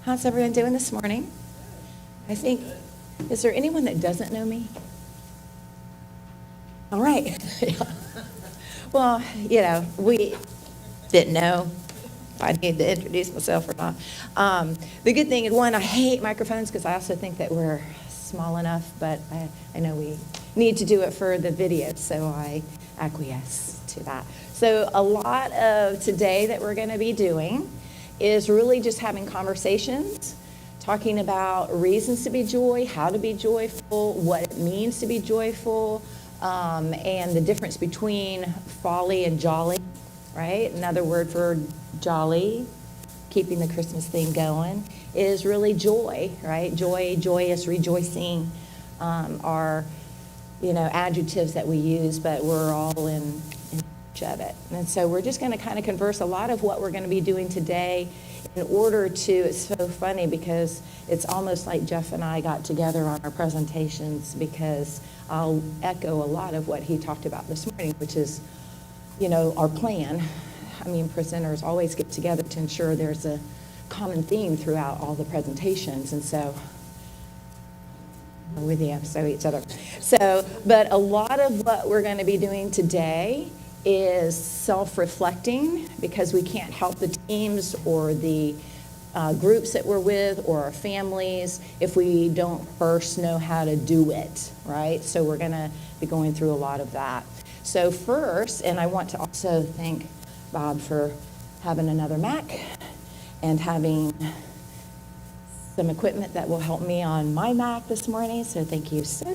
How's everyone doing this morning? I think, is there anyone that doesn't know me? All right. Well, we didn't know if I need to introduce myself or not. The good thing is, one, I hate microphones because I also think that we're small enough, but I know we need to do it for the video, so I acquiesce to that. So a lot of today that we're going to be doing is really just having conversations, talking about reasons to be joy, how to be joyful, what it means to be joyful, and the difference between folly and jolly, right? Another word for jolly, keeping the Christmas theme going, is really joy, right? Joy, joyous, rejoicing are, adjectives that we use, but we're all in of it. And so we're just going to kind of converse a lot of what we're going to be doing today in order to, it's so funny because it's almost like Jeff and I got together on our presentations, because I'll echo a lot of what he talked about this morning, which is, our plan. Presenters always get together to ensure there's a common theme throughout all the presentations. And so we're with you, so each other. But a lot of what we're going to be doing today is self-reflecting, because we can't help the teams or the groups that we're with or our families if we don't first know how to do it, right? So we're going to be going through a lot of that. So first, and I want to also thank Bob for having another Mac and having some equipment that will help me on my Mac this morning. So thank you so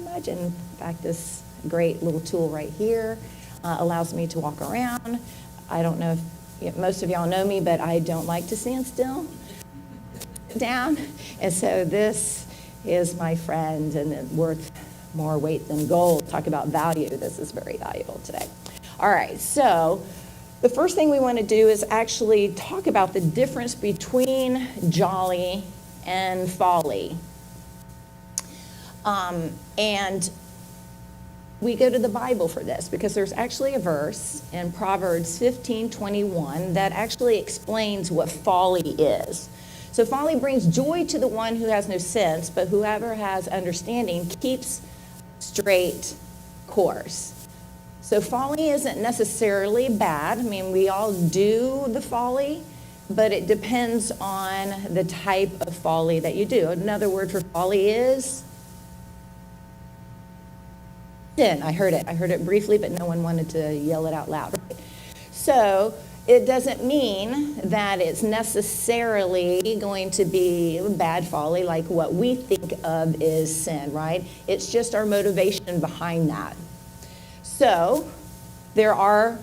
much. And in fact, this great little tool right here allows me to walk around. I don't know if most of y'all know me, but I don't like to stand still down. And so this is my friend, and it's worth more weight than gold. Talk about value. This is very valuable today. All right, so the first thing we want to do is actually talk about the difference between jolly and folly. And we go to the Bible for this, because there's actually a verse in Proverbs 15:21 that actually explains what folly is. So folly brings joy to the one who has no sense, but whoever has understanding keeps straight course. So folly isn't necessarily bad. We all do the folly, but it depends on the type of folly that you do. Another word for folly is sin. I heard it briefly, but no one wanted to yell it out loud. Right? So it doesn't mean that it's necessarily going to be bad folly like what we think of is sin, right? It's just our motivation behind that. So there are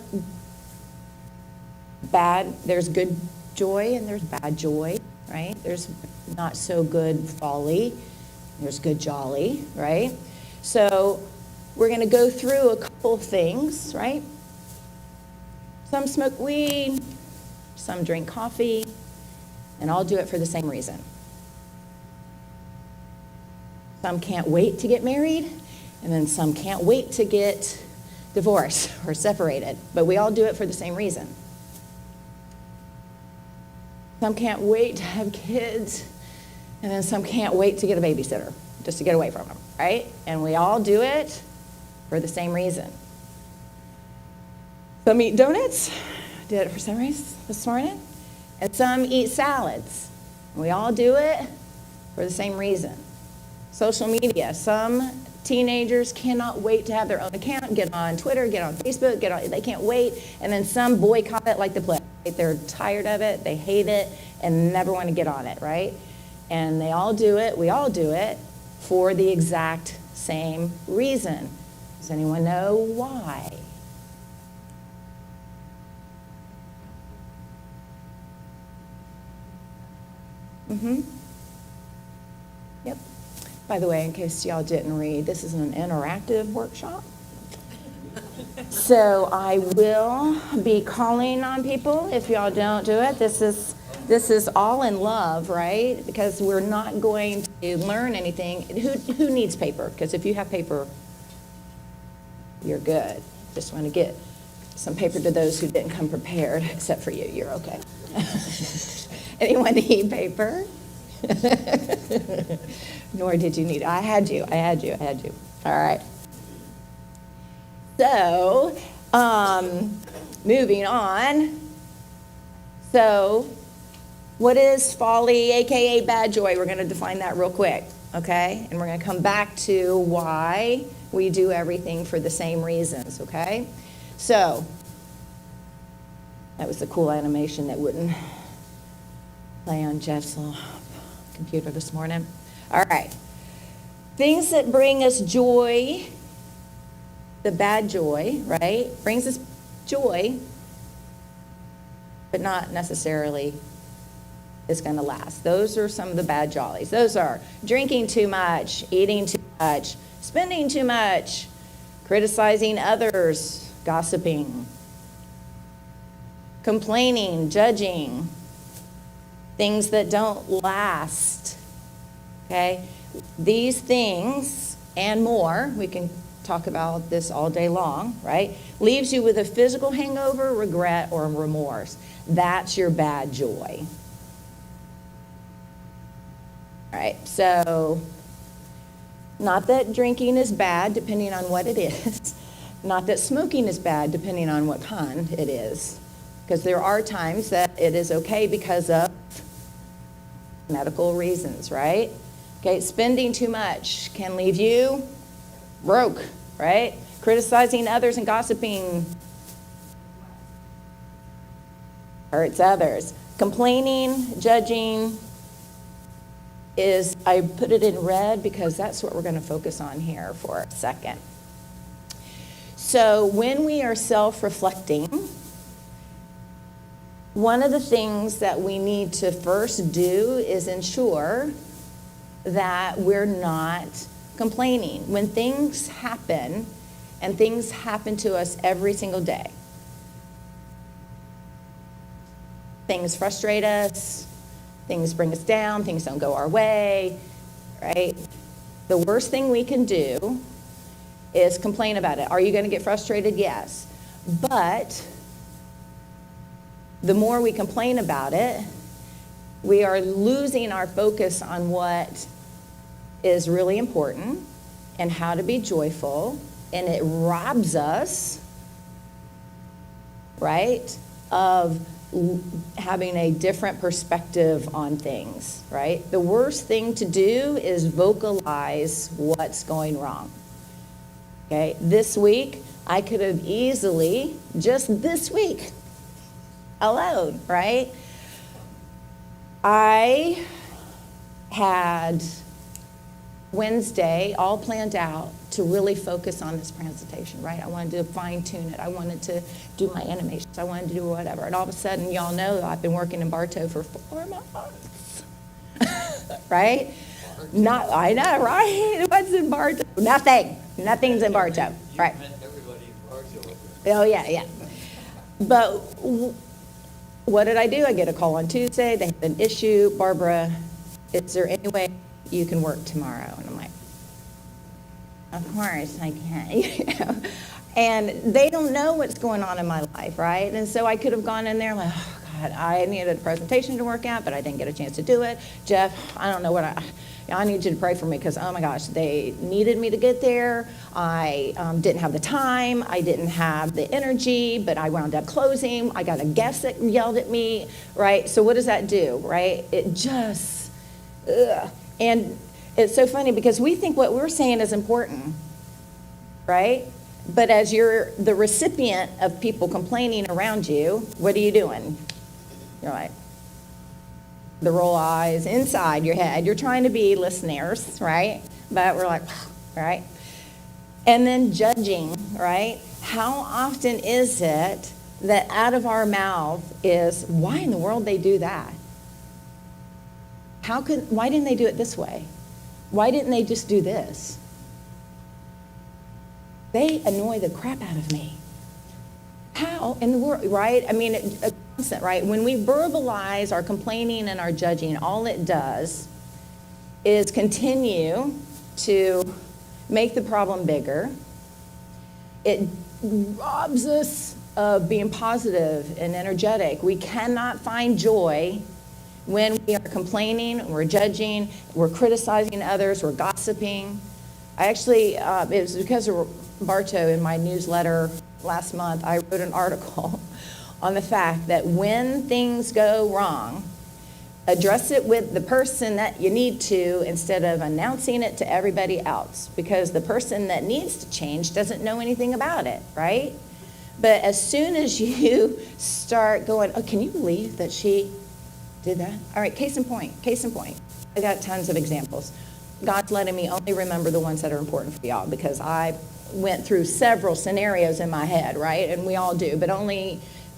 there's good joy and there's bad joy, right? There's not so good folly, there's good jolly, right? So we're going to go through a couple of things, right? Some smoke weed, some drink coffee, and all do it for the same reason. Some can't wait to get married, and then some can't wait to get divorced or separated, but we all do it for the same reason. Some can't wait to have kids, and then some can't wait to get a babysitter just to get away from them, right? And we all do it for the same reason. Some eat donuts, did it for some reason this morning, and some eat salads. We all do it for the same reason. Social media, some teenagers cannot wait to have their own account, get on Twitter, get on Facebook, they can't wait, and then some boycott it like the plague. They're tired of it, they hate it, and never want to get on it, right? And we all do it for the exact same reason. Does anyone know why? Yep. By the way, in case y'all didn't read, this is an interactive workshop. So I will be calling on people if y'all don't do it. This is all in love, right? Because we're not going to learn anything. Who needs paper? Because if you have paper, you're good. Just want to get some paper to those who didn't come prepared, except for you. You're okay. Anyone need paper? Nor did you need it. I had you. All right. So, moving on. So, what is folly, aka bad joy? We're going to define that real quick, okay? And we're going to come back to why we do everything for the same reasons, okay? So, that was the cool animation that wouldn't play on Jeff's little computer this morning. All right. Things that bring us joy, the bad joy, right? Brings us joy, but not necessarily is going to last. Those are some of the bad jollies. Those are drinking too much, eating too much, spending too much, criticizing others, gossiping, complaining, judging, things that don't last, okay? These things and more, we can talk about this all day long, right? Leaves you with a physical hangover, regret, or remorse. That's your bad joy. All right, so not that drinking is bad, depending on what it is. Not that smoking is bad, depending on what kind it is. Because there are times that it is okay because of medical reasons, right? Okay, spending too much can leave you broke, right? Criticizing others and gossiping hurts others. Complaining, judging is, I put it in red because that's what we're going to focus on here for a second. So when we are self-reflecting, one of the things that we need to first do is ensure that we're not complaining. When things happen, and things happen to us every single day, things frustrate us, things bring us down, things don't go our way, right? The worst thing we can do is complain about it. Are you going to get frustrated? Yes. But the more we complain about it, we are losing our focus on what is really important and how to be joyful, and it robs us, right, of having a different perspective on things, right? The worst thing to do is vocalize what's going wrong. Okay, this week, I could have easily, just this week alone, right? I had Wednesday all planned out to really focus on this presentation, right? I wanted to fine tune it. I wanted to do my animations. I wanted to do whatever. And all of a sudden, y'all know I've been working in Bartow for 4 months, right? Not, I know, right? What's in Bartow? Nothing. Nothing's in Bartow, right? Everybody in Bartow. Oh, yeah. But what did I do? I get a call on Tuesday. They have an issue. Barbara, is there any way you can work tomorrow? And I'm like, of course I can. You know? And they don't know what's going on in my life, right? And so I could have gone in there like, oh, God, I needed a presentation to work out, but I didn't get a chance to do it. Jeff, I don't know what I need you to pray for me because, oh my gosh, they needed me to get there. I didn't have the time. I didn't have the energy, but I wound up closing. I got a guest that yelled at me, right? So what does that do, right? It just, ugh. And it's so funny because we think what we're saying is important, right? But as you're the recipient of people complaining around you, what are you doing? You're like, the roll eyes inside your head. You're trying to be listeners, right? But we're like, right? And then judging, right? How often is it that out of our mouth is, why in the world they do that? Why didn't they do it this way? Why didn't they just do this? They annoy the crap out of me. How in the world, right? I mean, a constant, right? When we verbalize our complaining and our judging, all it does is continue to make the problem bigger. It robs us of being positive and energetic. We cannot find joy When we are complaining, we're judging, we're criticizing others, we're gossiping. I actually, it was because of Bartow in my newsletter last month, I wrote an article on the fact that when things go wrong, address it with the person that you need to instead of announcing it to everybody else, because the person that needs to change doesn't know anything about it, right? But as soon as you start going, oh, can you believe that she did that? All right, case in point. I got tons of examples. God's letting me only remember the ones that are important for y'all, because I went through several scenarios in my head, right? And we all do, but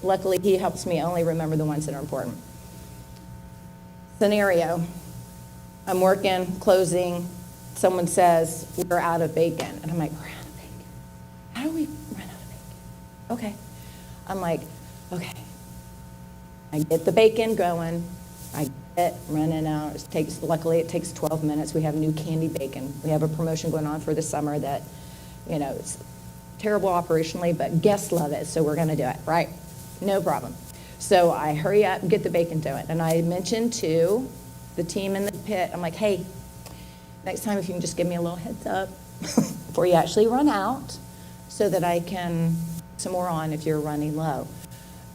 luckily he helps me only remember the ones that are important. Scenario, I'm working, closing, someone says, we're out of bacon. And I'm like, we're out of bacon? How do we run out of bacon? Okay. I'm like, okay. I get the bacon going. I get it running out. Luckily, it takes 12 minutes. We have new candy bacon. We have a promotion going on for the summer that, it's terrible operationally, but guests love it, so we're going to do it, right? No problem. So I hurry up and get the bacon doing. And I mentioned to the team in the pit, I'm like, hey, next time if you can just give me a little heads up before you actually run out so that I can put some more on if you're running low.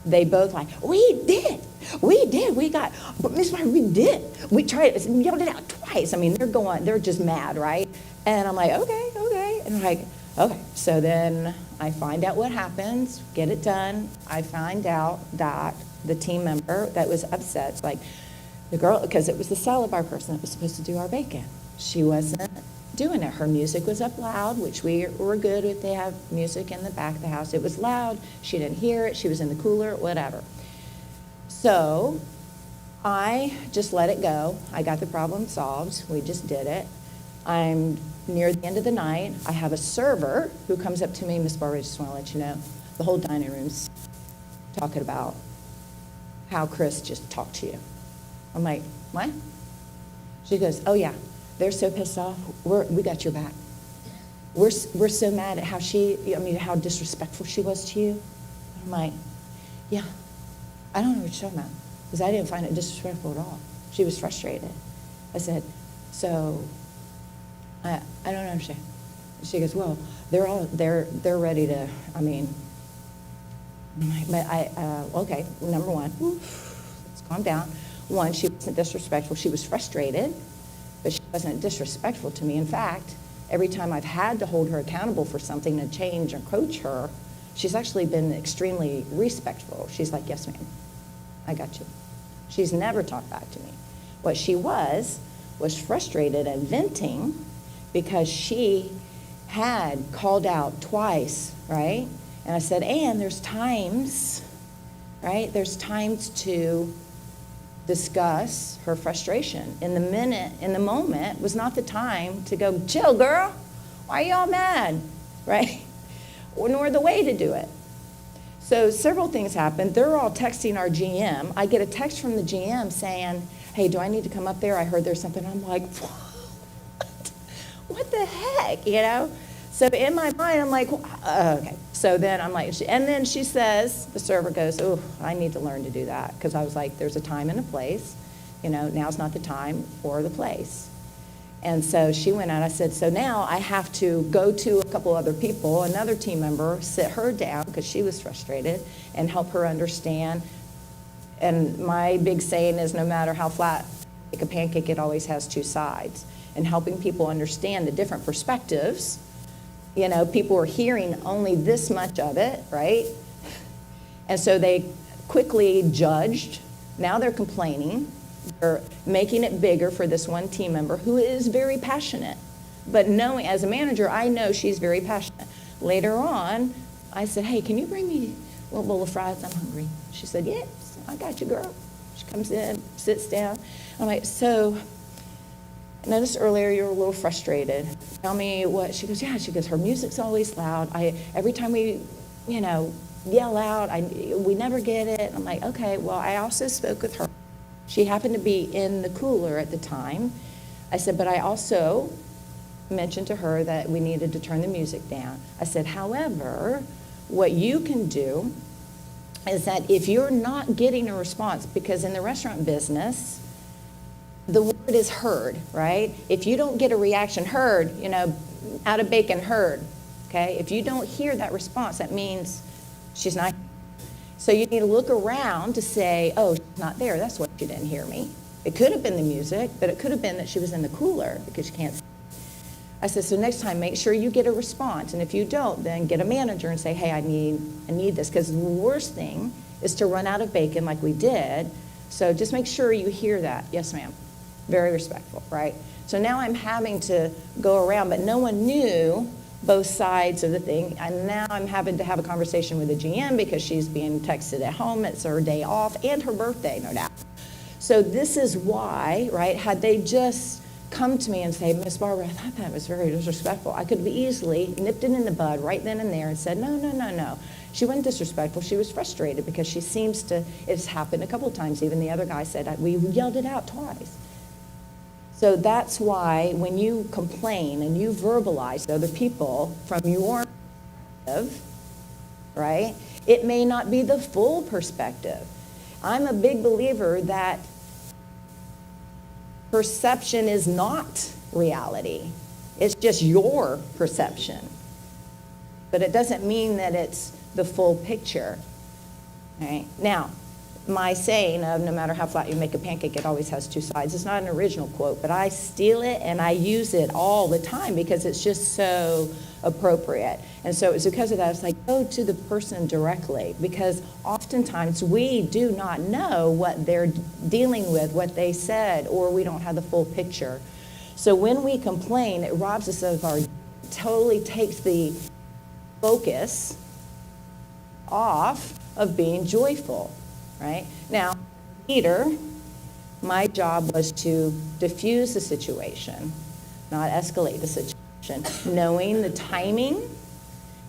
They both like, we did, but Miss Meyer, we did. We tried it, we yelled it out twice. I mean, they're just mad, right? And I'm like, okay. And I'm like, okay. So then I find out what happens, get it done. I find out that the team member that was upset, it's like the girl, because it was the salad bar person that was supposed to do our bacon. She wasn't doing it. Her music was up loud, which we were good with. They have music in the back of the house. It was loud. She didn't hear it. She was in the cooler, whatever. So I just let it go. I got the problem solved. We just did it. I'm near the end of the night. I have a server who comes up to me, Miss Barbara, I just want to let you know, the whole dining room's talking about how Chris just talked to you. I'm like, what? She goes, oh yeah, they're so pissed off. We got your back. We're so mad at how disrespectful she was to you. I'm like, yeah, I don't know what you're talking about, because I didn't find it disrespectful at all. She was frustrated. I said, so I don't understand. She goes, well, they're ready to, but okay, number one, let's calm down. One, she wasn't disrespectful. She was frustrated, but she wasn't disrespectful to me. In fact, every time I've had to hold her accountable for something to change or coach her, she's actually been extremely respectful. She's like, yes, ma'am, I got you. She's never talked back to me. What she was frustrated and venting because she had called out twice, right? And I said, and there's times, right? There's times to discuss her frustration. In the moment was not the time to go, chill, girl. Why are y'all mad, right? Nor the way to do it. So several things happened. They're all texting our GM. I get a text from the GM saying, hey, do I need to come up there? I heard there's something. I'm like, what the heck, So in my mind, I'm like, okay. So then I'm like, and then she says, the server goes, oh, I need to learn to do that. Because I was like, there's a time and a place. Now's not the time or the place. And so she went out. I said, so now I have to go to a couple other people, another team member, sit her down because she was frustrated and help her understand. And my big saying is no matter how flat like a pancake, it always has two sides. And helping people understand the different perspectives. People are hearing only this much of it, right? And so they quickly judged. Now they're complaining. They're making it bigger for this one team member who is very passionate. But knowing, as a manager, I know she's very passionate. Later on, I said, hey, can you bring me a little bowl of fries? I'm hungry. She said, yes, I got you, girl. She comes in, sits down. I'm like, so I noticed earlier you were a little frustrated. Tell me what, she goes, yeah, her music's always loud. Every time we, yell out, we never get it. I'm like, okay, well, I also spoke with her. She happened to be in the cooler at the time. I said, but I also mentioned to her that we needed to turn the music down. I said, however, what you can do, is that if you're not getting a response, because in the restaurant business, the word is heard, right? If you don't get a reaction heard, out of bacon heard, okay? If you don't hear that response, that means she's not. So you need to look around to say, oh, she's not there. That's why she didn't hear me. It could have been the music, but it could have been that she was in the cooler because you can't see. I said, so next time, make sure you get a response. And if you don't, then get a manager and say, hey, I need this. Because the worst thing is to run out of bacon like we did. So just make sure you hear that. Yes, ma'am. Very respectful, right? So now I'm having to go around, but no one knew both sides of the thing. And now I'm having to have a conversation with the GM because she's being texted at home. It's her day off and her birthday, no doubt. So this is why, right, had they just come to me and say, Miss Barbara, I thought that was very disrespectful, I could have easily nipped it in the bud right then and there and said, no. She wasn't disrespectful. She was frustrated because she seems to, it's happened a couple of times. Even the other guy said, we yelled it out twice. So that's why when you complain and you verbalize to other people from your perspective, right, it may not be the full perspective. I'm a big believer that perception is not reality. It's just your perception. But it doesn't mean that it's the full picture. Right? Now, my saying of no matter how flat you make a pancake, it always has two sides. It's not an original quote, but I steal it and I use it all the time because it's just so appropriate. And so it's because of that, it's like, go to the person directly, because oftentimes we do not know what they're dealing with, what they said, or we don't have the full picture. So when we complain, it robs us of our, totally takes the focus off of being joyful. Right? Now, leader, my job was to diffuse the situation, not escalate the situation, knowing the timing,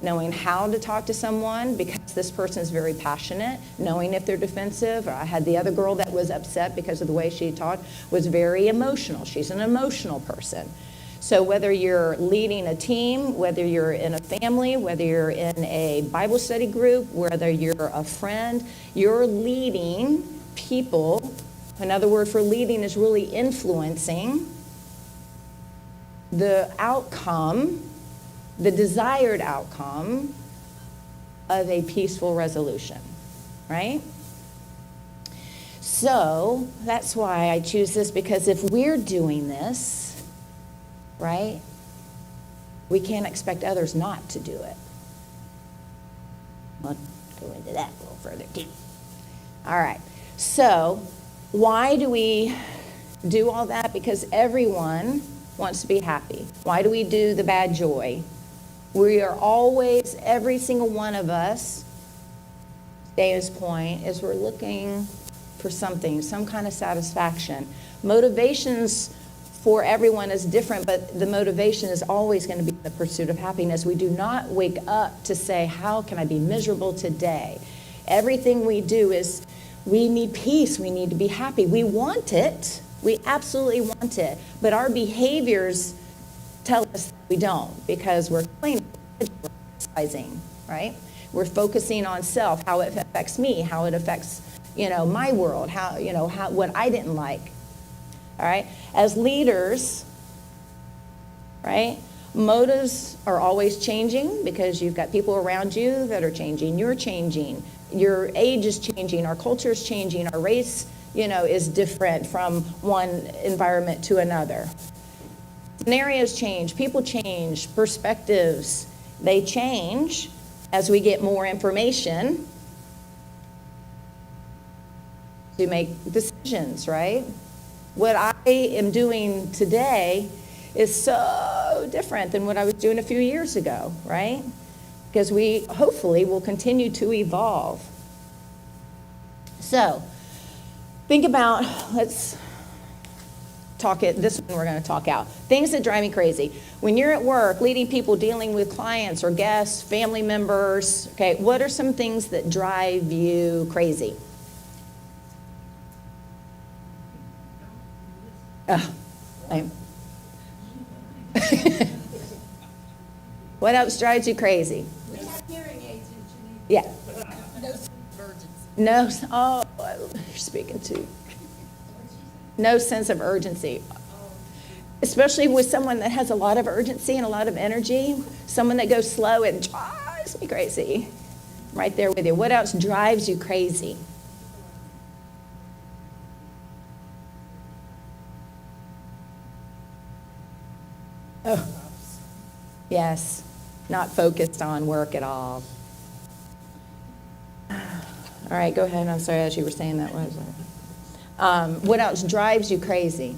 knowing how to talk to someone because this person is very passionate, knowing if they're defensive. I had the other girl that was upset because of the way she talked, was very emotional. She's an emotional person. So whether you're leading a team, whether you're in a family, whether you're in a Bible study group, whether you're a friend, you're leading people. Another word for leading is really influencing the outcome, the desired outcome of a peaceful resolution, right? So that's why I choose this, because if we're doing this, right, we can't expect others not to do it. I'll go into that a little further too. All right, so why do we do all that? Because everyone wants to be happy. Why do we do the bad joy? We are always, every single one of us, Dave's point, is we're looking for something, some kind of satisfaction. Motivations for everyone is different, but the motivation is always going to be the pursuit of happiness. We do not wake up to say, how can I be miserable today? Everything we do is, we need peace, we need to be happy. We want it, we absolutely want it, but our behaviors tell us we don't, because we're criticizing, right? We're focusing on self, how it affects me, how it affects, my world, how what I didn't like. All right, as leaders, right, motives are always changing because you've got people around you that are changing, you're changing, your age is changing, our culture is changing, our race, is different from one environment to another. Scenarios change, people change, perspectives, they change as we get more information to make decisions, right? What I am doing today is so different than what I was doing a few years ago, right? Because we hopefully will continue to evolve. So think about, let's talk it, this one we're going to talk out. Things that drive me crazy. When you're at work, leading people, dealing with clients or guests, family members, okay, what are some things that drive you crazy? What else drives you crazy? We have hearing aids in Geneva. Yeah. No virgin. No, oh, you're speaking to. No sense of urgency. Especially with someone that has a lot of urgency and a lot of energy. Someone that goes slow, it drives me crazy. Right there with you. What else drives you crazy? Oh, yes. Not focused on work at all. All right, go ahead. I'm sorry, as you were saying that. What else drives you crazy?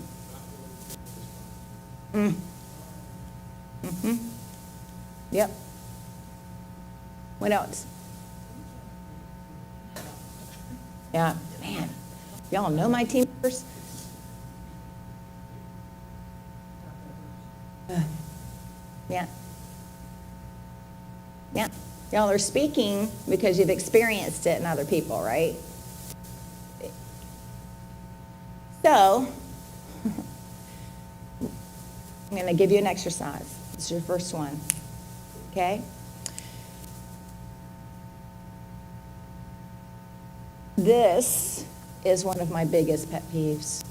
Mm-hmm. Yep. What else? Yeah, man. Y'all know my team members? Yeah. Yeah. Y'all are speaking because you've experienced it in other people, right? So, I'm going to give you an exercise. This is your first one. Okay? This is one of my biggest pet peeves,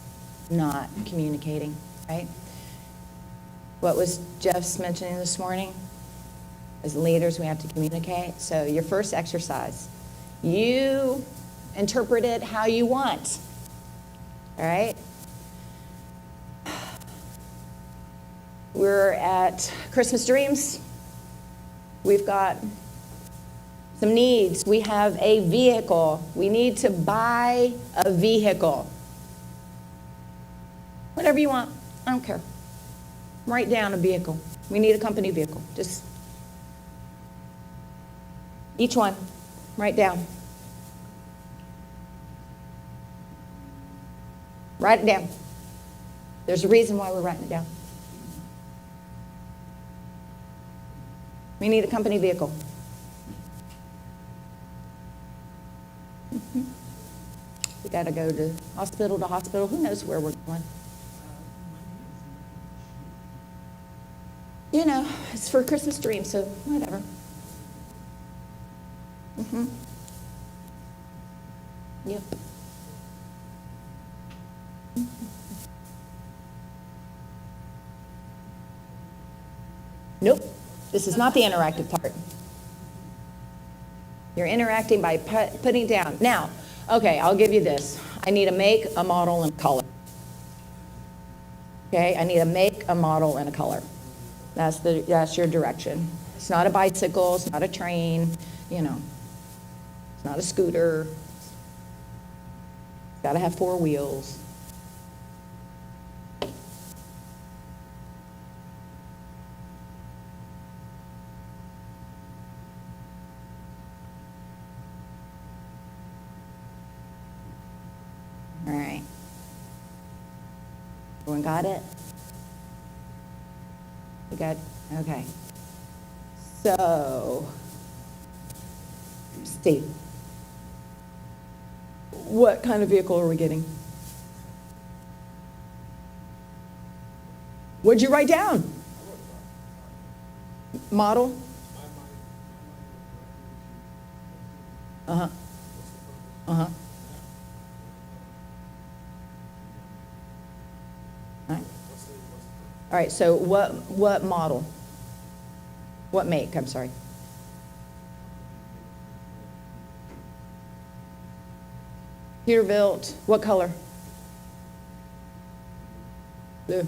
not communicating, right? What was Jeff's mentioning this morning? As leaders, we have to communicate. So your first exercise, you interpret it how you want, all right? We're at Christmas Dreams. We've got some needs. We have a vehicle. We need to buy a vehicle. Whatever you want, I don't care. Write down a vehicle. We need a company vehicle. Just each one, write down. Write it down. There's a reason why we're writing it down. We need a company vehicle. We got to go to hospital. Who knows where we're going? You know, it's for Christmas Dream, so whatever. Yep. Nope. This is not the interactive part. You're interacting by putting down. Now, okay, I'll give you this. I need a make, a model, and a color. Okay, I need a make, a model, and a color. That's your direction. It's not a bicycle, it's not a train, you know. It's not a scooter. It's got to have 4 wheels. All right. Everyone got it? You got, okay. So, Steve, what kind of vehicle are we getting? What'd you write down? Model? Uh-huh. Uh-huh. All right, so what model? What make, I'm sorry. Peterbilt, what color? Blue.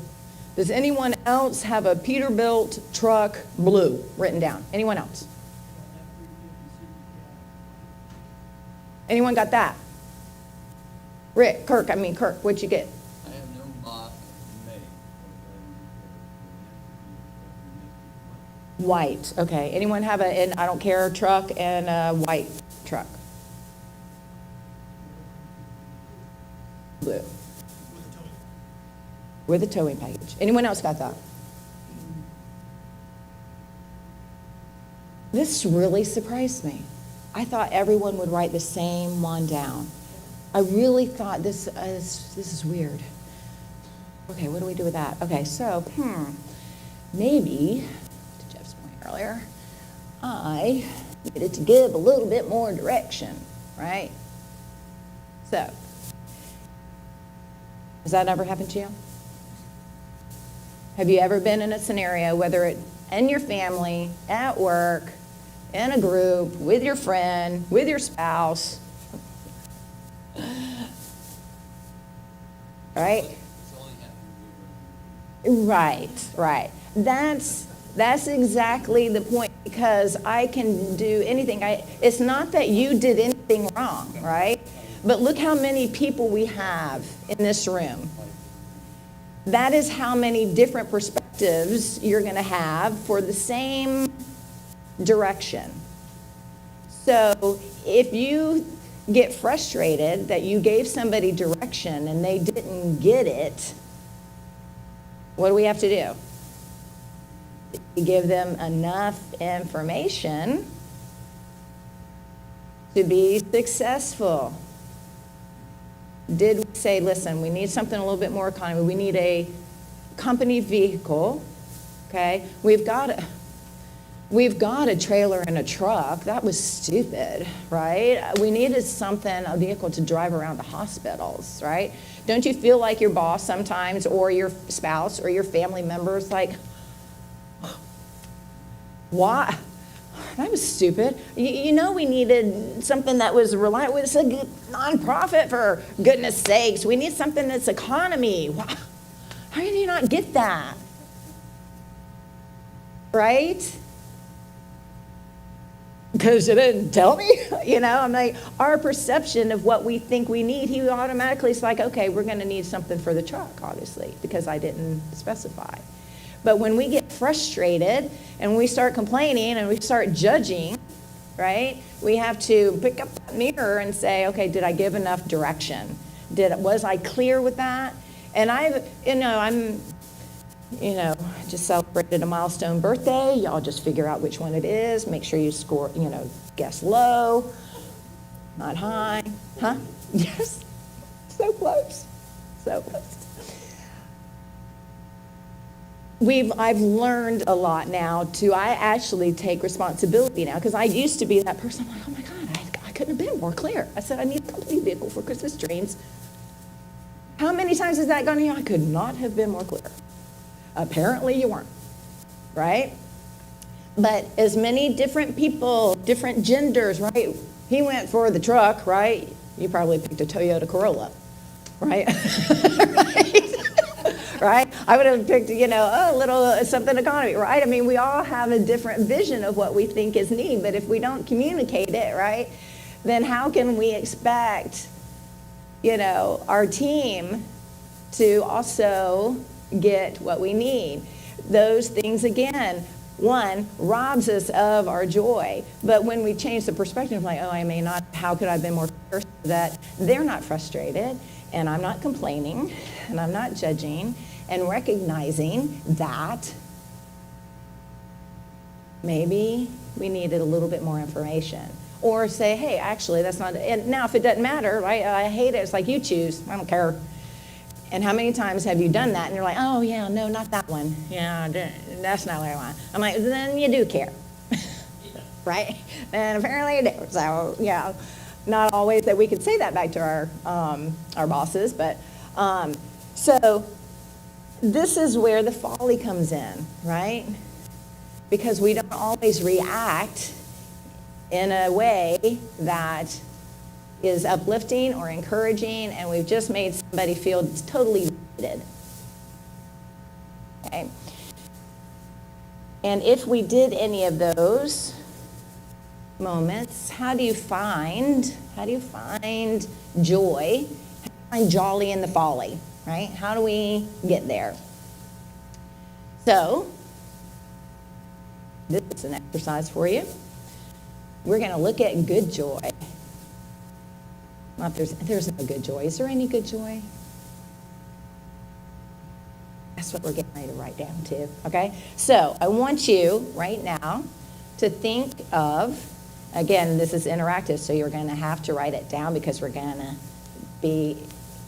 Does anyone else have a Peterbilt truck blue written down? Anyone else? Anyone got that? Kirk, what'd you get? I have no mock make. White, okay. Anyone have an I don't care truck and a white truck? Blue. With a towing package. Anyone else got that? This really surprised me. I thought everyone would write the same one down. I really thought this is weird. Okay, what do we do with that? Okay, so, maybe, to Jeff's point earlier, I needed to give a little bit more direction, right? So, has that ever happened to you? Have you ever been in a scenario, whether it in your family, at work, in a group, with your friend, with your spouse, right? It's only happened Right. That's exactly the point, because I can do anything. It's not that you did anything wrong, right? But look how many people we have in this room. That is how many different perspectives you're going to have for the same direction. So if you get frustrated that you gave somebody direction and they didn't get it, what do we have to do? We give them enough information to be successful. Did we say, listen, we need something a little bit more economy. We need a company vehicle, okay? We've got a trailer and a truck. That was stupid, right? We needed something, a vehicle to drive around the hospitals, right? Don't you feel like your boss sometimes, or your spouse or your family members, like, why? That was stupid. You know, we needed something that was reliable. It's a nonprofit, for goodness sakes. We need something that's economy. Why? How did you not get that? Right? Because you didn't tell me. You know, I'm like, our perception of what we think we need, he automatically is like, okay, we're going to need something for the truck, obviously, because I didn't specify. But when we get frustrated and we start complaining and we start judging, right, we have to pick up that mirror and say, okay, did I give enough direction? Was I clear with that? And I'm just celebrated a milestone birthday. Y'all just figure out which one it is. Make sure you score, guess low, not high. Huh? Yes. So close. So close. I've learned a lot now I actually take responsibility now, because I used to be that person. I'm like, oh my God, I couldn't have been more clear. I said, I need a company vehicle for Christmas dreams. How many times has that gone to you? I could not have been more clear. Apparently you weren't, right? But as many different people, different genders, right? He went for the truck, right? You probably picked a Toyota Corolla, right? Right? Right? I would have picked, a little something economy, right? I mean, we all have a different vision of what we think is need, but if we don't communicate it, right, then how can we expect, our team to also get what we need? Those things, again, one, robs us of our joy. But when we change the perspective, like, oh, I may not, how could I have been more clear, so that they're not frustrated, and I'm not complaining, and I'm not judging, and recognizing that maybe we needed a little bit more information. Or say, hey, actually, that's not, and now if it doesn't matter, right, I hate it, it's like, you choose, I don't care. And how many times have you done that? And you're like, oh, yeah, no, not that one. Yeah, that's not what I want. I'm like, then you do care, right? And apparently you do. So, yeah, not always that we could say that back to our bosses, but so this is where the folly comes in, right? Because we don't always react in a way that is uplifting or encouraging, and we've just made somebody feel totally defeated. Okay? And if we did any of those moments, how do you find joy? How do you find jolly in the folly, right? How do we get there? So, this is an exercise for you. We're going to look at good joy. Well, there's no good joy. Is there any good joy? That's what we're getting ready to write down too, okay? So I want you right now to think of, again, this is interactive, so you're going to have to write it down because we're going to be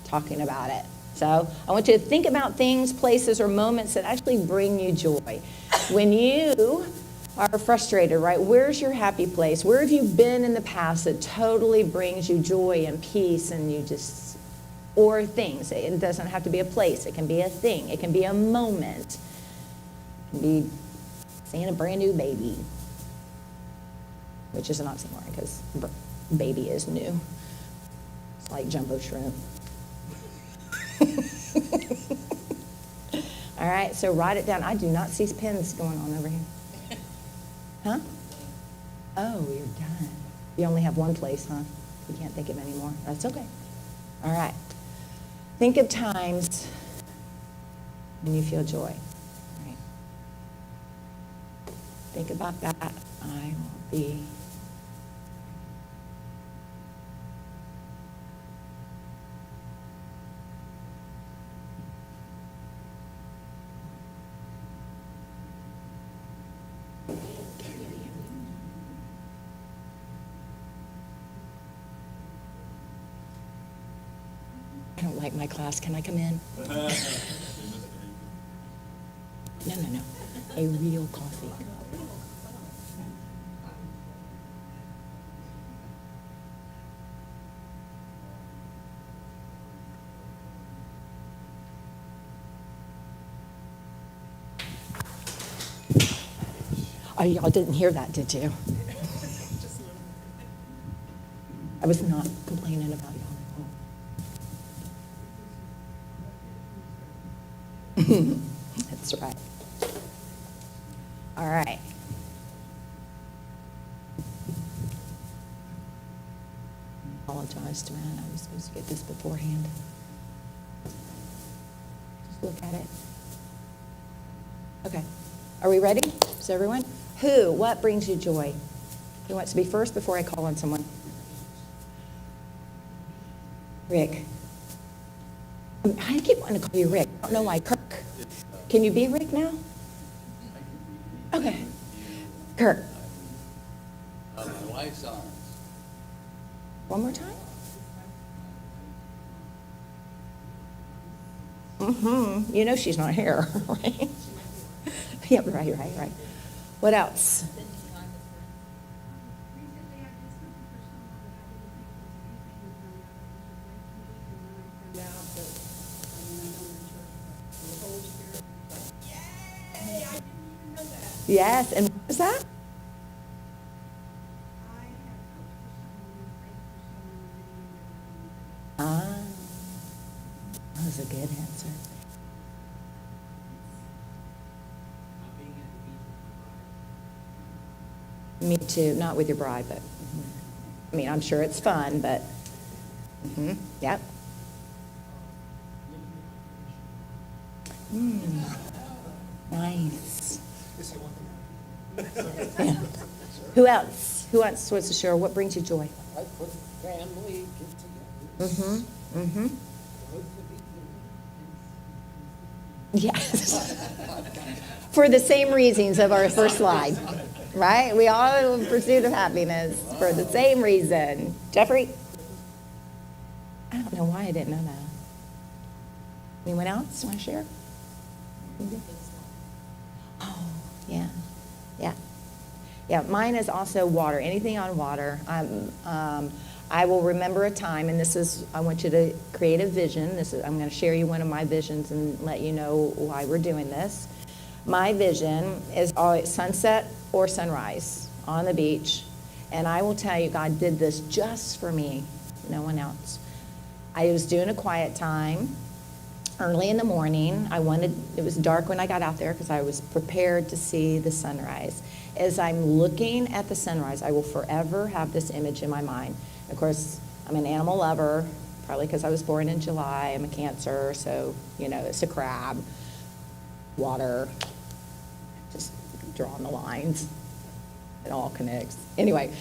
talking about it. So I want you to think about things, places, or moments that actually bring you joy. When you are frustrated, right? Where's your happy place? Where have you been in the past that totally brings you joy and peace and you just, or things. It doesn't have to be a place. It can be a thing. It can be a moment. It can be seeing a brand new baby, which is an oxymoron because baby is new. It's like jumbo shrimp. All right, so write it down. I do not see pens going on over here. Huh? Oh, you're done. You only have one place, huh? You can't think of any more. That's okay. All right. Think of times when you feel joy. All right. Think about that. I will be. I don't like my class. Can I come in? No. A real coffee. Oh, y'all didn't hear that, did you? I was not complaining about y'all. That's right. All right. Apologize to Matt. I was supposed to get this beforehand. Just look at it. Okay. Are we ready? Is everyone? What brings you joy? Who wants to be first before I call on someone? Rick. I keep wanting to call you Rick. I don't know why. Kirk. Can you be Rick now? Okay. Kirk. My wife's arms. One more time? Mm-hmm. You know she's not here, right? Yep, right. What else? Yes, and what was that? Ah, that was a good answer. Me too, not with your bride, but, I mean, I'm sure it's fun, but, yep. Nice. Yeah. Who else? Who else wants to share? What brings you joy? I put family get together. Yes. For the same reasons of our first slide, right? We all in pursuit of happiness for the same reason. Jeffrey? I don't know why I didn't know that. Anyone else want to share? Oh, yeah. Yeah, mine is also water, anything on water. I will remember a time, and I want you to create a vision. I'm going to share you one of my visions and let you know why we're doing this. My vision is always sunset or sunrise on the beach, and I will tell you, God did this just for me, no one else. I was doing a quiet time early in the morning. It was dark when I got out there because I was prepared to see the sunrise. As I'm looking at the sunrise, I will forever have this image in my mind. Of course, I'm an animal lover, probably because I was born in July. I'm a Cancer, so, it's a crab, water, just drawing the lines. It all connects. Anyway,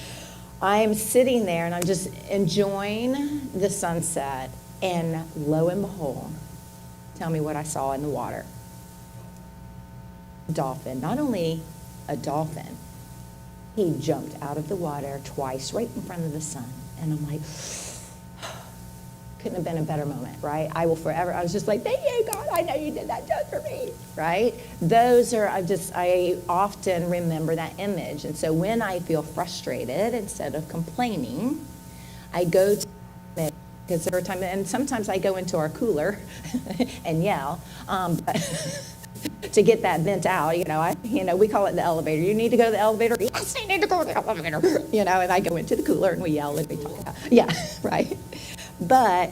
I'm sitting there and I'm just enjoying the sunset, and lo and behold, tell me what I saw in the water. Dolphin. Not only a dolphin, he jumped out of the water twice right in front of the sun. And I'm like, couldn't have been a better moment, right? I will forever, I was just like, thank you, God, I know you did that just for me, right? Those are, I often remember that image. And so when I feel frustrated, instead of complaining, I go to it, because there are times, and sometimes I go into our cooler and yell, to get that vent out, we call it the elevator. You need to go to the elevator? Yes, I need to go to the elevator. And I go into the cooler and we yell and we talk about, right? But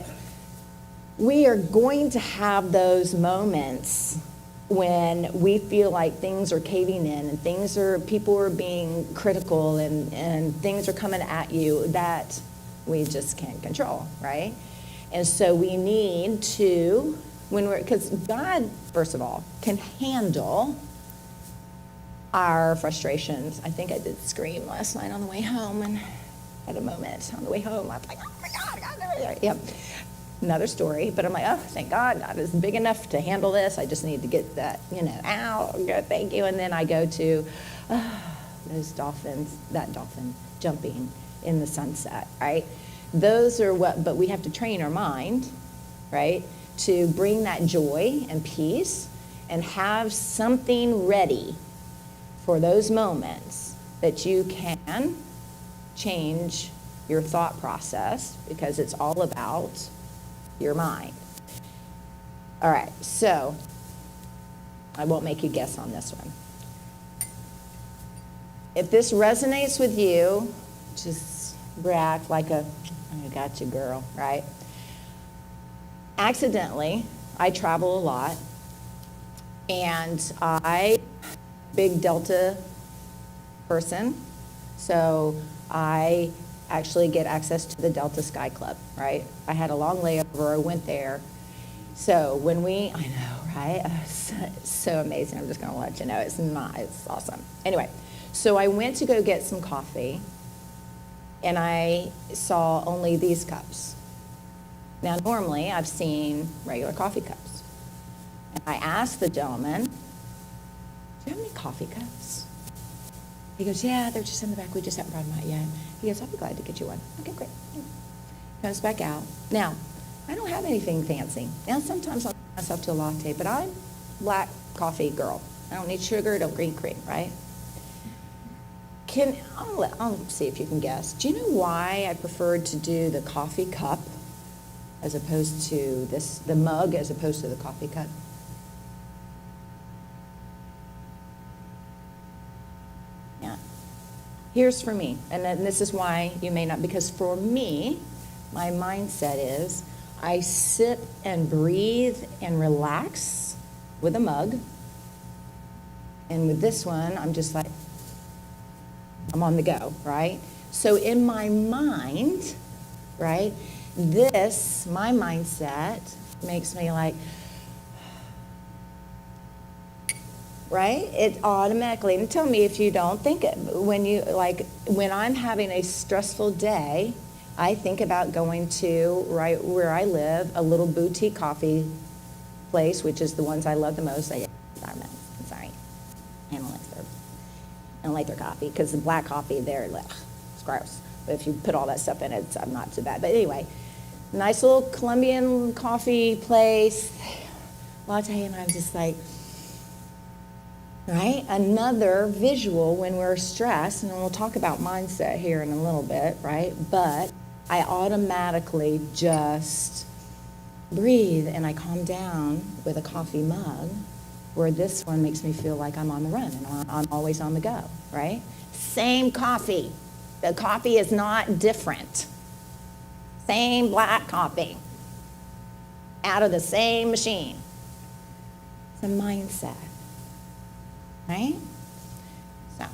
we are going to have those moments when we feel like things are caving in and people are being critical and things are coming at you that we just can't control, right? And so we need to, because God, first of all, can handle our frustrations. I think I did scream last night on the way home, and at a moment on the way home, I was like, oh my God, God. Yep. Another story, but I'm like, oh, thank God, God is big enough to handle this. I just need to get that, out. Good, thank you. And then I go to those dolphins, that dolphin jumping in the sunset, right? Those are but we have to train our mind, right, to bring that joy and peace and have something ready for those moments that you can change your thought process, because it's all about your mind. All right, so I won't make you guess on this one. If this resonates with you, just react like I got you, girl, right? Accidentally, I travel a lot, and big Delta person, so I actually get access to the Delta Sky Club, right? I had a long layover, I went there. So I know, right? So amazing. I'm just gonna let you know, it's awesome. Anyway, so I went to go get some coffee, and I saw only these cups. Now, normally, I've seen regular coffee cups. And I asked the gentleman, do you have any coffee cups? He goes, yeah, they're just in the back. We just haven't brought them out yet. He goes, I'll be glad to get you one. Okay, great. Comes back out. Now, I don't have anything fancy. Now, sometimes I'll make myself to a latte, but I'm black coffee girl. I don't need sugar, don't green cream, right? I'll see if you can guess. Do you know why I preferred to do the coffee cup as opposed to the mug as opposed to the coffee cup? Yeah. Here's for me, and then this is why you may not, because for me, my mindset is I sit and breathe and relax with a mug, and with this one, I'm just like, I'm on the go, right? So in my mind, right, my mindset makes me like, right? It automatically, and tell me if you don't think it, when I'm having a stressful day, I think about going to, right where I live, a little boutique coffee place, which is the ones I love the most. I'm sorry. I don't like their coffee, because the black coffee there, it's gross. But if you put all that stuff in it, it's not so bad. But anyway, nice little Colombian coffee place, latte, and I'm just like, right? Another visual when we're stressed, and we'll talk about mindset here in a little bit, right? But I automatically just breathe and I calm down with a coffee mug, where this one makes me feel like I'm on the run and I'm always on the go, right? Same coffee. The coffee is not different. Same black coffee out of the same machine. It's a mindset, right? So,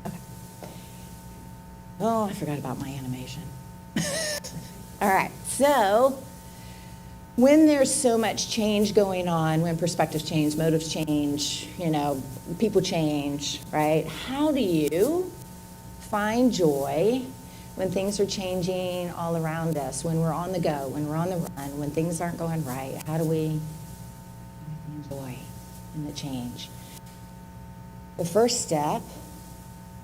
okay. Oh, I forgot about my animation. All right, so when there's so much change going on, when perspectives change, motives change, people change, right? How do you find joy when things are changing all around us, when we're on the go, when we're on the run, when things aren't going right? How do we find joy in the change? The first step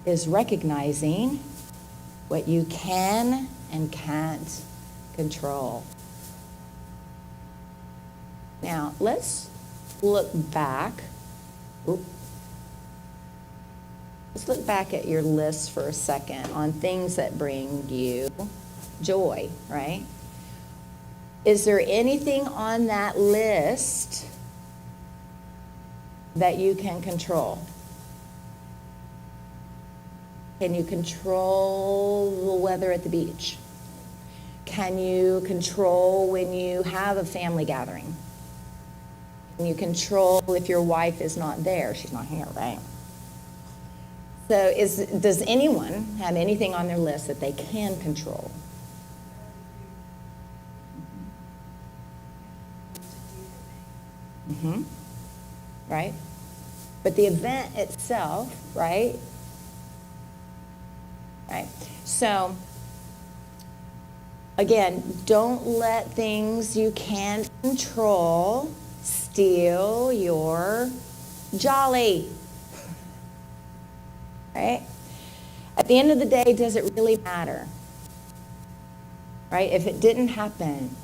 is recognizing what you can and can't control. Now, let's look back. Let's look back at your list for a second on things that bring you joy, right? Is there anything on that list that you can control? Can you control the weather at the beach? Can you control when you have a family gathering? Can you control if your wife is not there? She's not here, right? So does anyone have anything on their list that they can control? Mm-hmm. Right? But the event itself, right? Right. So, again, don't let things you can't control steal your jolly. Right? At the end of the day, does it really matter? Right? If it didn't happen,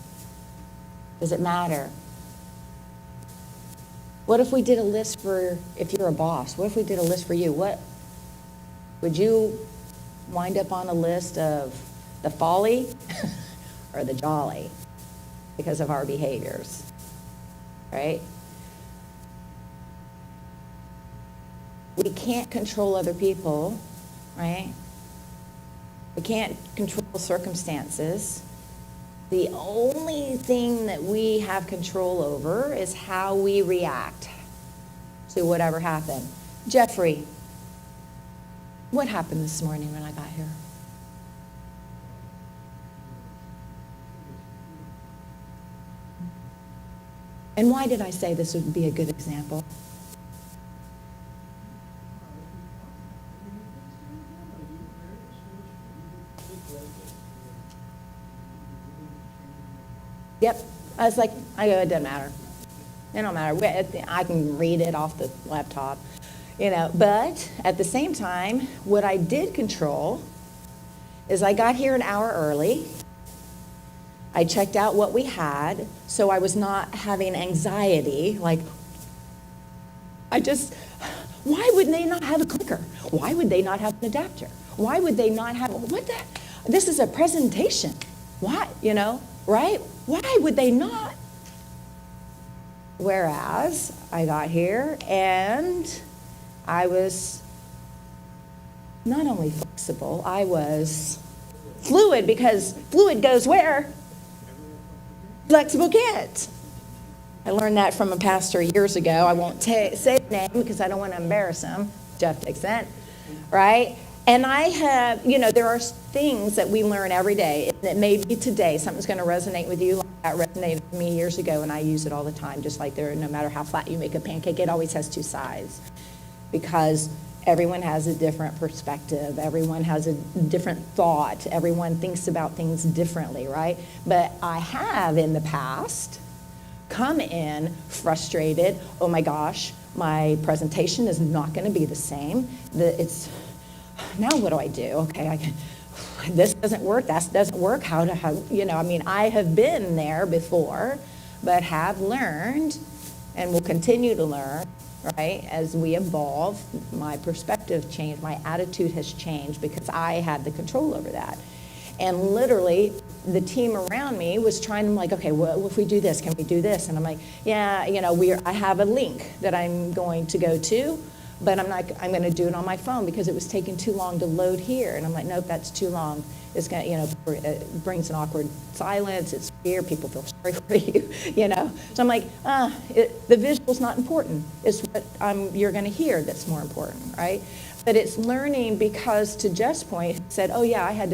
does it matter? What if we did a list for, if you're a boss, what if we did a list for you? What would you wind up on a list of the folly or the jolly because of our behaviors, right? We can't control other people, right? We can't control circumstances. The only thing that we have control over is how we react to whatever happened. Jeffrey, what happened this morning when I got here? And why did I say this would be a good example? Yep. I was like, it doesn't matter. It don't matter. I can read it off the laptop, But at the same time, what I did control is I got here an hour early. I checked out what we had, so I was not having anxiety. Like, why would they not have a clicker? Why would they not have an adapter? Why would they not have, this is a presentation. Why, right? Why would they not? Whereas I got here and I was not only flexible, I was fluid, because fluid goes where? Flexible can't. I learned that from a pastor years ago. I won't say the name because I don't want to embarrass him. Jeff Dixon, right? And I have, there are things that we learn every day. That maybe today something's going to resonate with you. Like that resonated with me years ago, and I use it all the time. Just like no matter how flat you make a pancake, it always has two sides, because everyone has a different perspective. Everyone has a different thought. Everyone thinks about things differently, right? But I have in the past come in frustrated. Oh my gosh, my presentation is not going to be the same. Now what do I do? Okay, this doesn't work. That doesn't work. I have been there before, but have learned and will continue to learn, right? As we evolve, my perspective changed, my attitude has changed because I had the control over that. And literally, the team around me was trying to, like, okay, well, if we do this, can we do this? And I'm like, yeah, I have a link that I'm going to go to, but I'm going to do it on my phone because it was taking too long to load here. And I'm like, nope, that's too long. It's going to, it brings an awkward silence. It's weird. People feel sorry for you, So I'm like, the visual's not important. It's what you're going to hear that's more important, right? But it's learning, because to Jeff's point, he said, oh yeah,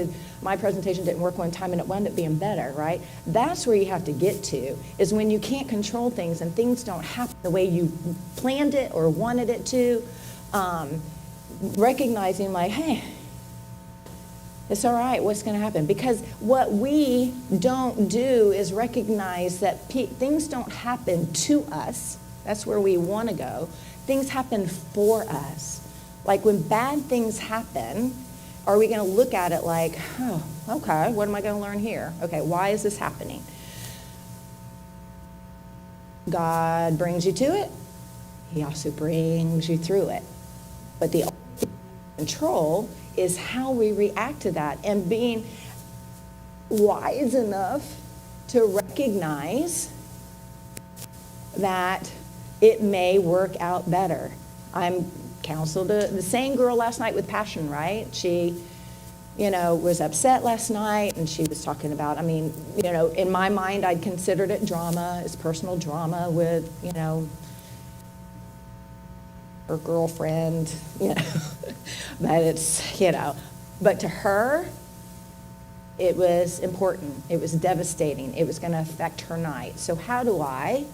my presentation didn't work one time and it wound up being better, right? That's where you have to get to, is when you can't control things and things don't happen the way you planned it or wanted it to, recognizing like, hey, it's all right, what's going to happen? Because what we don't do is recognize that things don't happen to us. That's where we want to go. Things happen for us. Like when bad things happen, are we going to look at it like, oh, okay, what am I going to learn here? Okay, why is this happening? God brings you to it. He also brings you through it. But the control is how we react to that, and being wise enough to recognize that it may work out better. I'm counseled the same girl last night with passion, right? She, was upset last night, and she was talking about, in my mind, I'd considered it drama. It's personal drama with, her girlfriend, but it's, but to her, it was important. It was devastating. It was going to affect her night. So how do I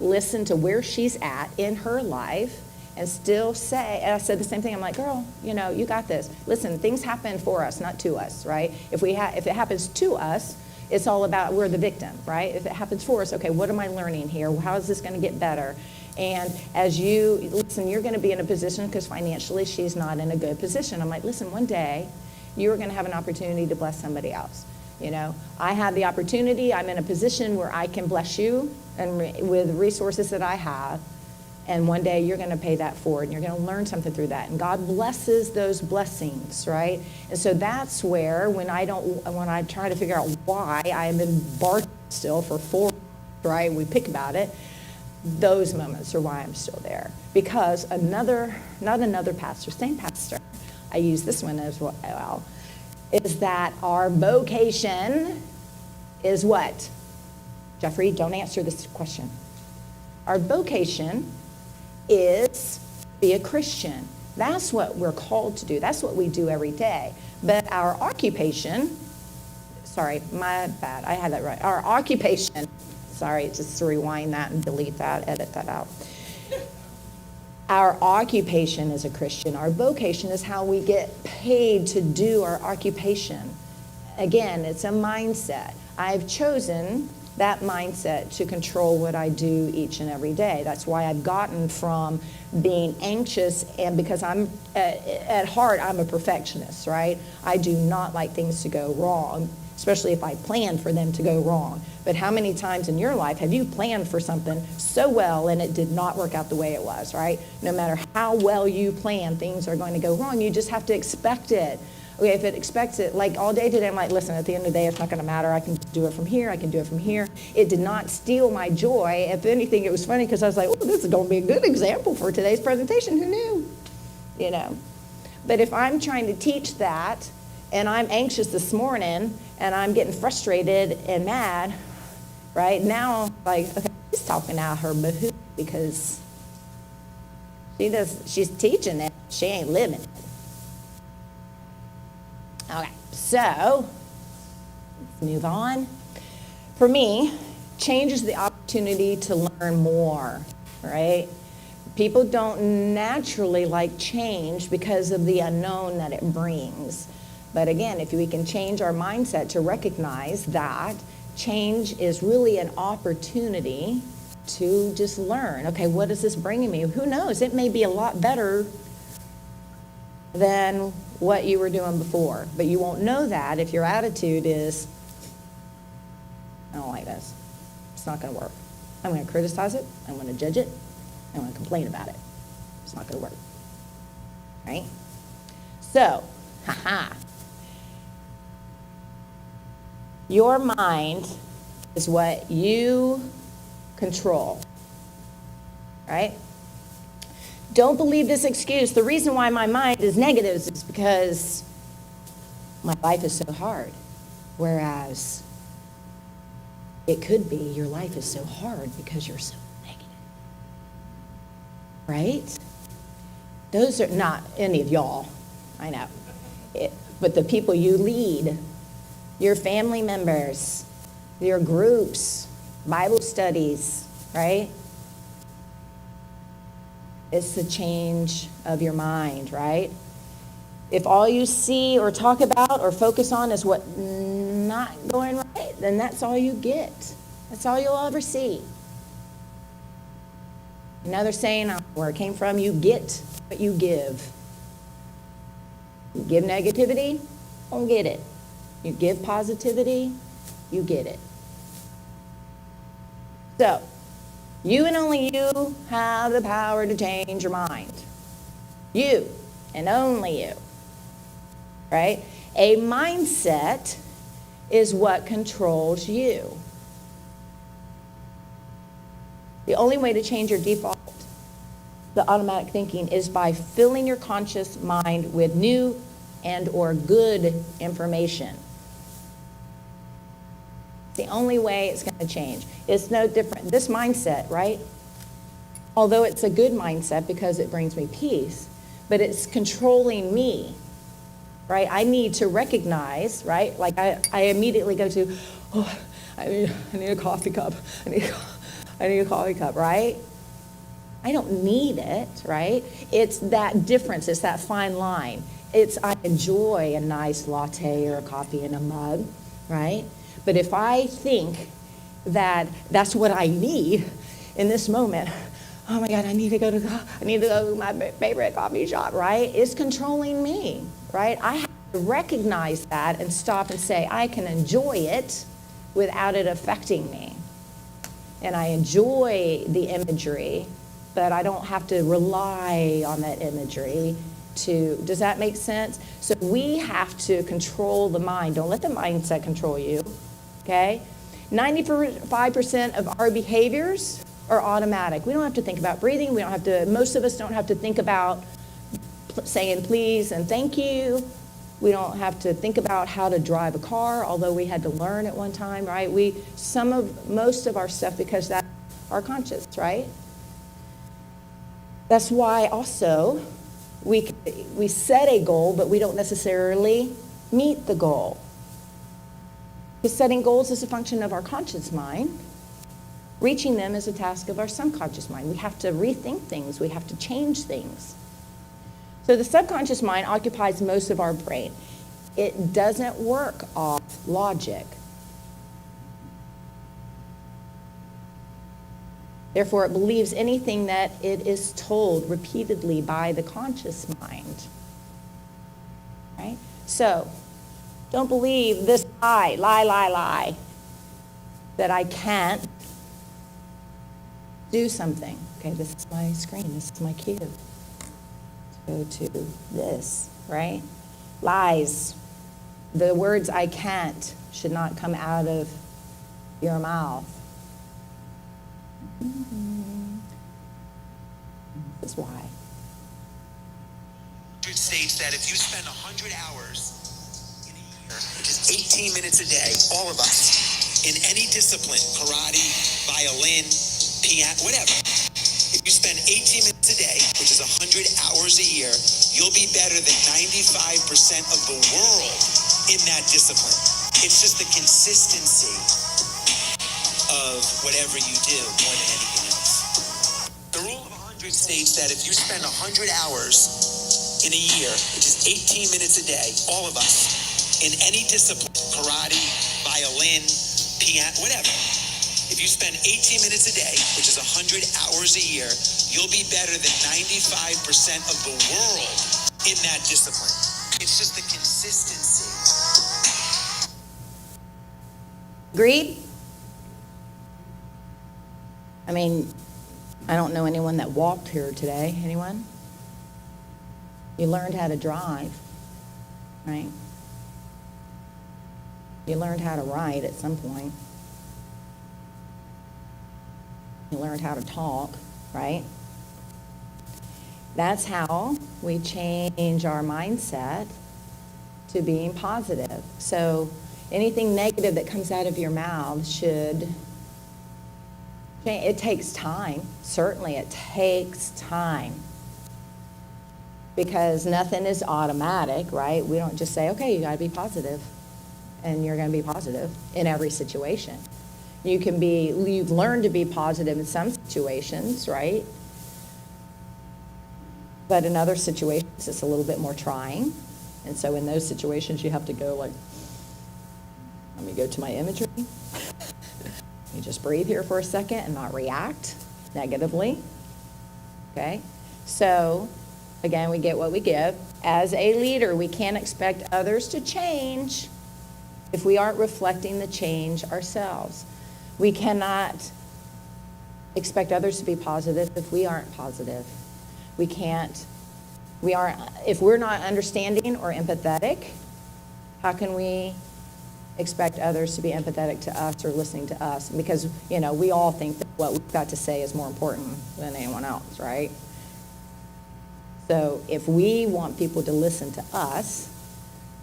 listen to where she's at in her life and still say, and I said the same thing, I'm like, girl, you got this. Listen, things happen for us, not to us, right? If it happens to us, it's all about, we're the victim, right? If it happens for us, okay, what am I learning here? How is this going to get better? And as you listen, you're going to be in a position, because financially she's not in a good position. I'm like, listen, one day you're going to have an opportunity to bless somebody else. I have the opportunity. I'm in a position where I can bless you and with resources that I have. And one day you're going to pay that forward, and you're going to learn something through that. And God blesses those blessings, right? And so that's where, when I try to figure out why I'm in bar still for 4, right? We pick about it. Those moments are why I'm still there. Because not another pastor, same pastor, I use this one as well, is that our vocation is what? Jeffrey, don't answer this question. Our vocation is be a Christian. That's what we're called to do. That's what we do every day. But our occupation, sorry, my bad, I had that right. Our occupation, sorry, just to rewind that and delete that, edit that out. Our occupation as a Christian, our vocation is how we get paid to do our occupation. Again, it's a mindset. I've chosen that mindset to control what I do each and every day. That's why I've gotten from being anxious, and because I'm, at heart, I'm a perfectionist, right? I do not like things to go wrong, especially if I plan for them to go wrong. But how many times in your life have you planned for something so well and it did not work out the way it was, right? No matter how well you plan, things are going to go wrong. You just have to expect it. Okay, if it expects it, like all day today, I'm like, listen, at the end of the day, it's not going to matter. I can do it from here. I can do it from here. It did not steal my joy. If anything, it was funny because I was like, oh, this is going to be a good example for today's presentation. Who knew? But if I'm trying to teach that, and I'm anxious this morning, and I'm getting frustrated and mad, right? Now, like, okay, she's talking out her boo-hoo because she's teaching it. She ain't living it. Okay, so let's move on. For me, change is the opportunity to learn more, right? People don't naturally like change because of the unknown that it brings. But again, if we can change our mindset to recognize that change is really an opportunity to just learn. Okay, what is this bringing me? Who knows? It may be a lot better than what you were doing before. But you won't know that if your attitude is, I don't like this. It's not going to work. I'm going to criticize it. I'm going to judge it. I'm going to complain about it. It's not going to work. Right? So, your mind is what you control. Right? Don't believe this excuse. The reason why my mind is negative is because my life is so hard. Whereas it could be your life is so hard because you're so negative. Right? Those are not any of y'all, I know. But the people you lead, your family members, your groups, Bible studies, right? It's the change of your mind, right? If all you see or talk about or focus on is what not going right, then that's all you get. That's all you'll ever see. Another saying, where it came from, you get what you give. You give negativity, don't get it. You give positivity, you get it. So, you and only you have the power to change your mind. You and only you, right? A mindset is what controls you. The only way to change your default, the automatic thinking, is by filling your conscious mind with new and or good information. The only way it's going to change. It's no different. This mindset, right? Although it's a good mindset because it brings me peace, but it's controlling me, right? I need to recognize, right? Like I immediately go to, oh, I need a coffee cup. I need a coffee cup, right? I don't need it, right? It's that difference. It's that fine line. I enjoy a nice latte or a coffee in a mug, right? But if I think that that's what I need in this moment, oh my God, I need to go to my favorite coffee shop, right? It's controlling me, right? I have to recognize that and stop and say, I can enjoy it without it affecting me. And I enjoy the imagery, but I don't have to rely on that imagery does that make sense? So we have to control the mind. Don't let the mindset control you, okay? 95% of our behaviors are automatic. We don't have to think about breathing. Most of us don't have to think about saying please and thank you. We don't have to think about how to drive a car, although we had to learn at one time, right? Most of our stuff, because that's our conscious, right? That's why also we set a goal, but we don't necessarily meet the goal. Because setting goals is a function of our conscious mind. Reaching them is a task of our subconscious mind. We have to rethink things. We have to change things. So the subconscious mind occupies most of our brain. It doesn't work off logic. Therefore, it believes anything that it is told repeatedly by the conscious mind. Right? So, don't believe this lie, that I can't do something. Okay, this is my screen. This is my cue. Let's go to this, right? Lies. The words I can't should not come out of your mouth. This is why. States that if you spend 100 hours in a year, which is 18 minutes a day, all of us, in any discipline, karate, violin, piano, whatever, if you spend 18 minutes a day, which is 100 hours a year, you'll be better than 95% of the world in that discipline. It's just the consistency of whatever you do more than anything else. The rule of 100 states that if you spend 100 hours in a year, which is 18 minutes a day, all of us, in any discipline, karate, violin, piano, whatever, if you spend 18 minutes a day, which is 100 hours a year, you'll be better than 95% of the world in that discipline. It's just the consistency. Agreed? I mean, I don't know anyone that walked here today. Anyone? You learned how to drive, right? You learned how to write at some point. You learned how to talk, right? That's how we change our mindset to being positive. So anything negative that comes out of your mouth should change. It takes time. Certainly it takes time. Because nothing is automatic, right? We don't just say, okay, you got to be positive, and you're going to be positive in every situation. You've learned to be positive in some situations, right? But in other situations, it's a little bit more trying. And so in those situations, you have to go like, let me go to my imagery. Let me just breathe here for a second and not react negatively. Okay? So, again, we get what we give. As a leader, we can't expect others to change if we aren't reflecting the change ourselves. We cannot expect others to be positive if we aren't positive. If we're not understanding or empathetic, how can we expect others to be empathetic to us or listening to us? Because, we all think that what we've got to say is more important than anyone else, right? So if we want people to listen to us,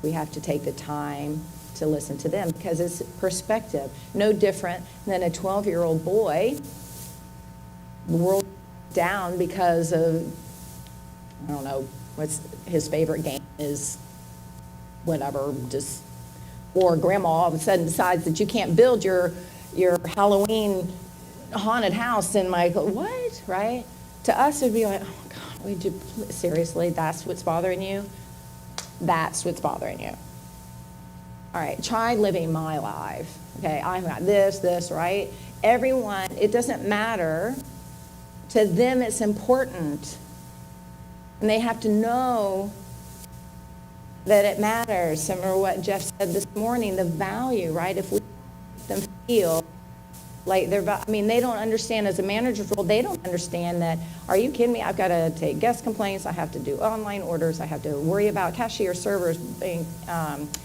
we have to take the time to listen to them, because it's perspective. No different than a 12-year-old boy, the world down because of, I don't know, what's his favorite game is, whatever, or grandma all of a sudden decides that you can't build your Halloween haunted house in what, right? To us, it'd be like, oh my God, would you, seriously, that's what's bothering you? That's what's bothering you. All right, try living my life. Okay, I've got this, right? Everyone, it doesn't matter. To them, it's important. And they have to know that it matters. Similar to what Jeff said this morning, the value, right? If we make them feel like they don't understand as a manager's role, they don't understand that, are you kidding me? I've got to take guest complaints, I have to do online orders, I have to worry about cashier servers.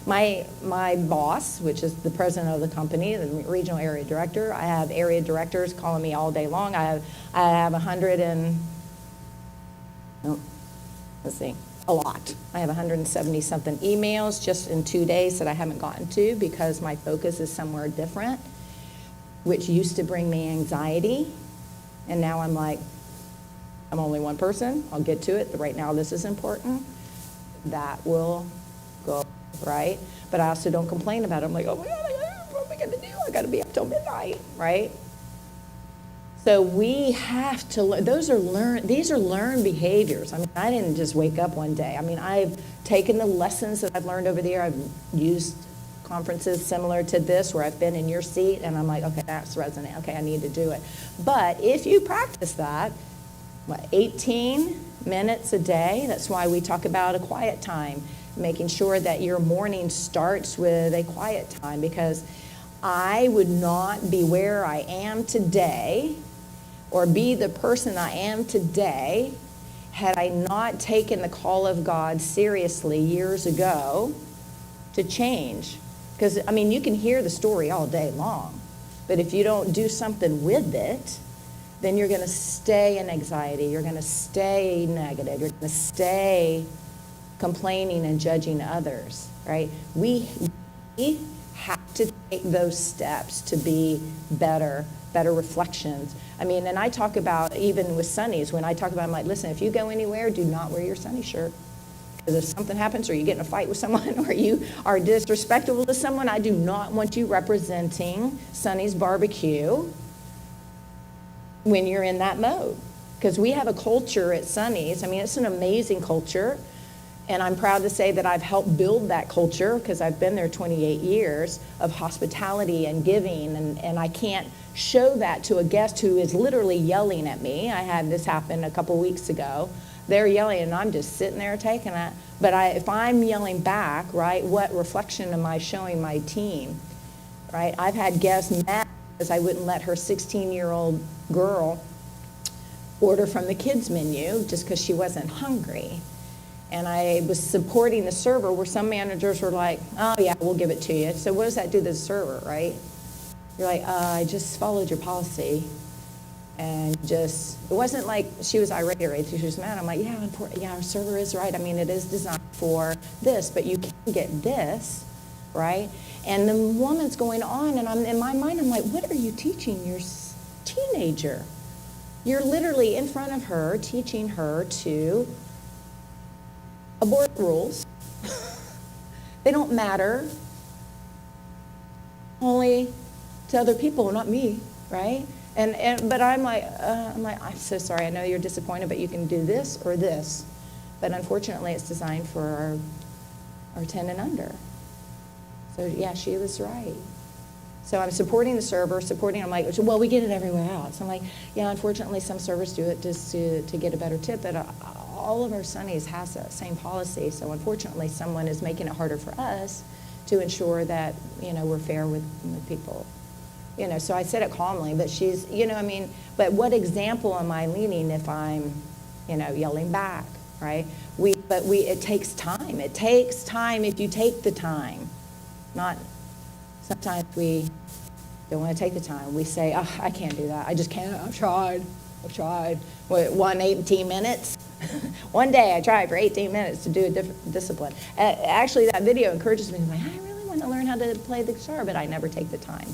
My boss, which is the president of the company, the regional area director, I have area directors calling me all day long. I have 100 and, let's see, a lot. I have 170 something emails just in 2 days that I haven't gotten to because my focus is somewhere different, which used to bring me anxiety. And now I'm like, I'm only one person. I'll get to it. Right now, this is important. That will go, right? But I also don't complain about it. I'm like, oh my God, what am I going to do? I got to be up till midnight, right? So we have to learn. These are learned behaviors. I mean, I didn't just wake up one day. I mean, I've taken the lessons that I've learned over the year. I've used conferences similar to this where I've been in your seat and I'm like, okay, that's resonant. Okay, I need to do it. But if you practice that, 18 minutes a day, that's why we talk about a quiet time, making sure that your morning starts with a quiet time, because I would not be where I am today or be the person I am today had I not taken the call of God seriously years ago to change. Because, I mean, you can hear the story all day long, but if you don't do something with it, then you're going to stay in anxiety, you're going to stay negative, you're going to stay complaining and judging others, right? We have to take those steps to be better reflections. I mean, and I talk about, even with Sunnies, when I talk about, I'm like, listen, if you go anywhere, do not wear your Sunny shirt. Because if something happens or you get in a fight with someone or you are disrespectful to someone, I do not want you representing Sunny's barbecue when you're in that mode. Because we have a culture at Sunny's. I mean, it's an amazing culture. And I'm proud to say that I've helped build that culture, because I've been there 28 years, of hospitality and giving. And I can't show that to a guest who is literally yelling at me. I had this happen a couple weeks ago. They're yelling and I'm just sitting there taking it. But if I'm yelling back, right, what reflection am I showing my team, right? I've had guests mad because I wouldn't let her 16-year-old girl order from the kids menu just because she wasn't hungry. And I was supporting the server where some managers were like, oh yeah, we'll give it to you. So what does that do to the server, right? You're like, I just followed your policy. And it wasn't like she was irate or anything, she was mad. I'm like, yeah, our server is right. I mean, it is designed for this, but you can get this, right? And the woman's going on, and in my mind, I'm like, what are you teaching your teenager? You're literally in front of her, teaching her to abort rules. They don't matter. Only to other people, not me, right? But I'm like, I'm so sorry. I know you're disappointed, but you can do this or this. But unfortunately, it's designed for our 10 and under. So yeah, she was right. So I'm supporting the server, I'm like, well, we get it everywhere else. I'm like, yeah, unfortunately, some servers do it just to get a better tip. But all of our Sundays has that same policy. So unfortunately, someone is making it harder for us to ensure that, we're fair with people. So I said it calmly, but she's, but what example am I leading if I'm, yelling back, right? It takes time. It takes time if you take the time. Sometimes we don't want to take the time. We say, oh, I can't do that. I just can't. I've tried. What, 18 minutes? One day I tried for 18 minutes to do a different discipline. Actually, that video encourages me. I'm like, I really want to learn how to play the guitar, but I never take the time.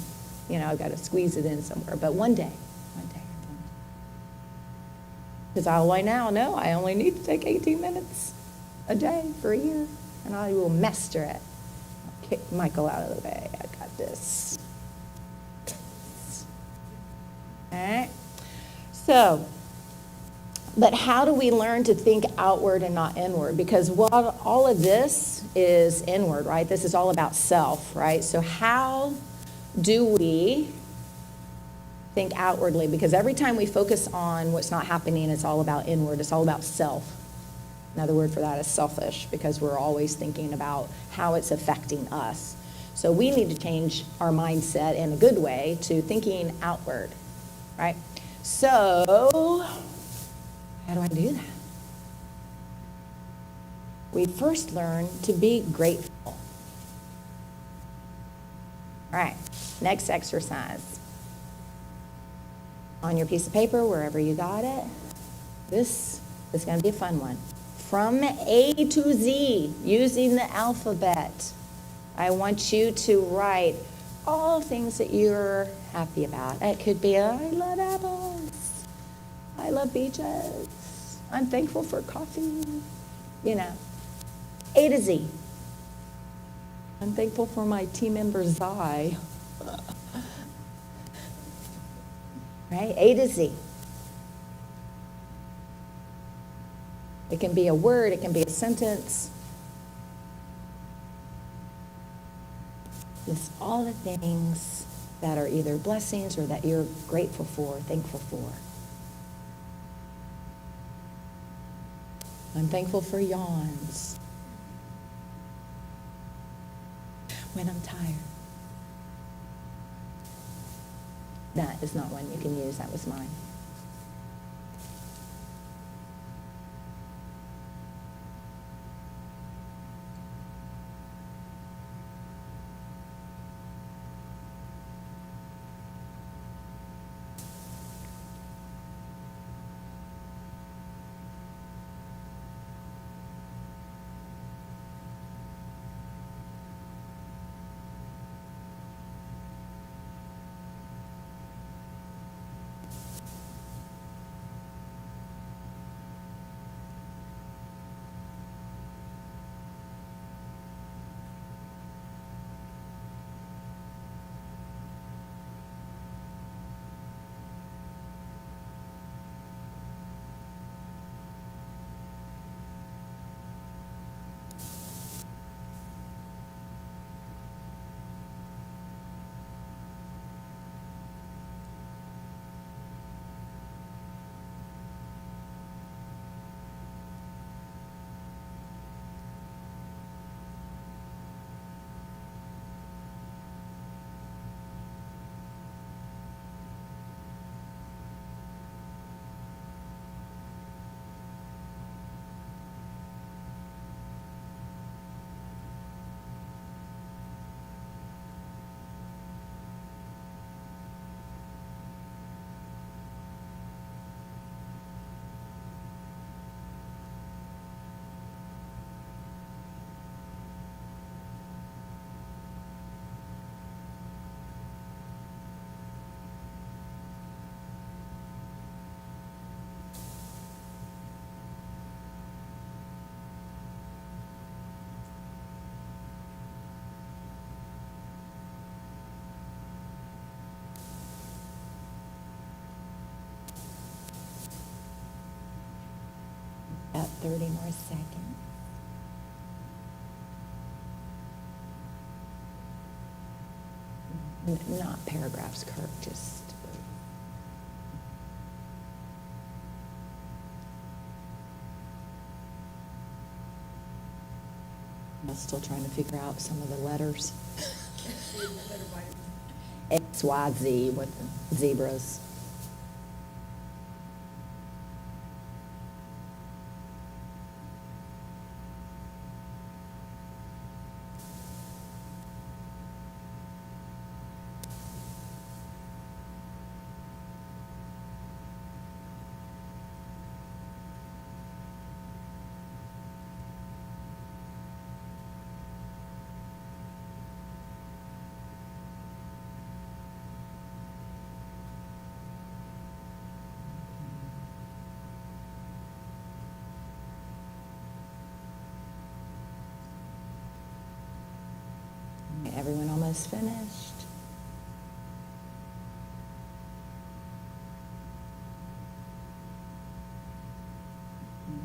I've got to squeeze it in somewhere. But one day. Because all I now know, I only need to take 18 minutes a day for a year, and I will master it. I'll kick Michael out of the way. I got this. All right. So, but how do we learn to think outward and not inward? Because while all of this is inward, right? This is all about self, right? So how do we think outwardly? Because every time we focus on what's not happening, it's all about inward. It's all about self. Another word for that is selfish, because we're always thinking about how it's affecting us. So we need to change our mindset in a good way to thinking outward, right? So how do I do that? We first learn to be grateful. All right, next exercise. On your piece of paper, wherever you got it, this is going to be a fun one. From A to Z, using the alphabet, I want you to write all things that you're happy about. It could be, I love apples. I love beaches. I'm thankful for coffee. A to Z. I'm thankful for my team member, Zai. Right? A to Z. It can be a word, it can be a sentence. List all the things that are either blessings or that you're grateful for, thankful for. I'm thankful for yawns. When I'm tired. That is not one you can use. That was mine. About 30 more seconds. Not paragraphs, Kirk, just. still trying to figure out some of the letters. XYZ with the zebras. Okay, everyone almost finished?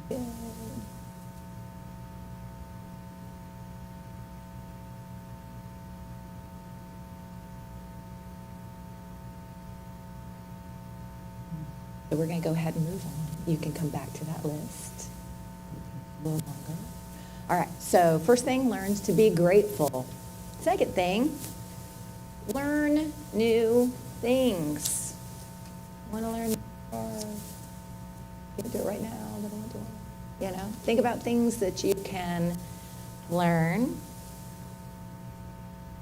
Good. So we're going to go ahead and move on. You can come back to that list a little longer. All right, so first thing, learn to be grateful. Second thing, learn new things. Want to learn more? You can do it right now. I don't want to do it. You know, think about things that you can learn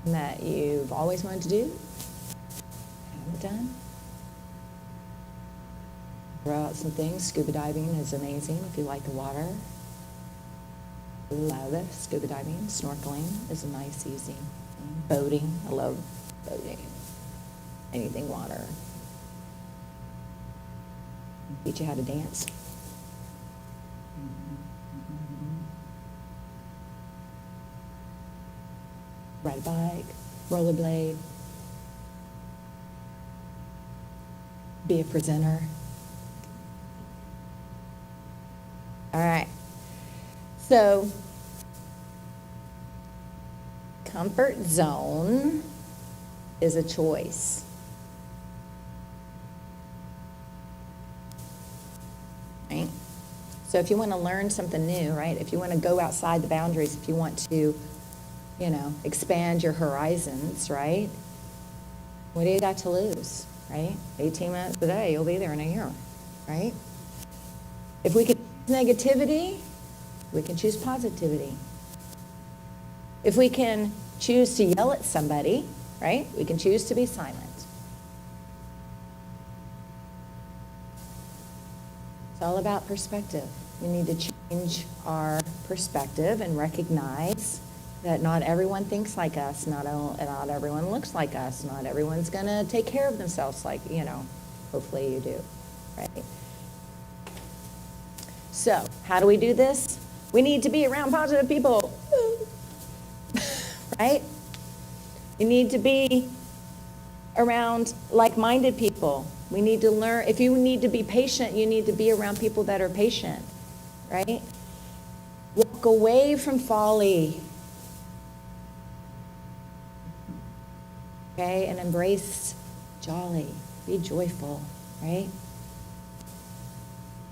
that you've always wanted to do, haven't done. Throw out some things. Scuba diving is amazing if you like the water. Love it. Scuba diving, snorkeling is a nice, easy thing. Boating, I love boating. Anything water. Teach you how to dance. Ride a bike, rollerblade. Be a presenter. All right. So, comfort zone is a choice. Right? So if you want to learn something new, right? If you want to go outside the boundaries, if you want to, expand your horizons, right? What do you got to lose, right? 18 months today, you'll be there in a year, right? If we can choose negativity, we can choose positivity. If we can choose to yell at somebody, right? We can choose to be silent. It's all about perspective. We need to change our perspective and recognize that not everyone thinks like us, not everyone looks like us, not everyone's going to take care of themselves like, hopefully you do, right? So, how do we do this? We need to be around positive people, right? You need to be around like-minded people. We need to learn, if you need to be patient, you need to be around people that are patient, right? Walk away from folly, okay? And embrace jolly, be joyful, right?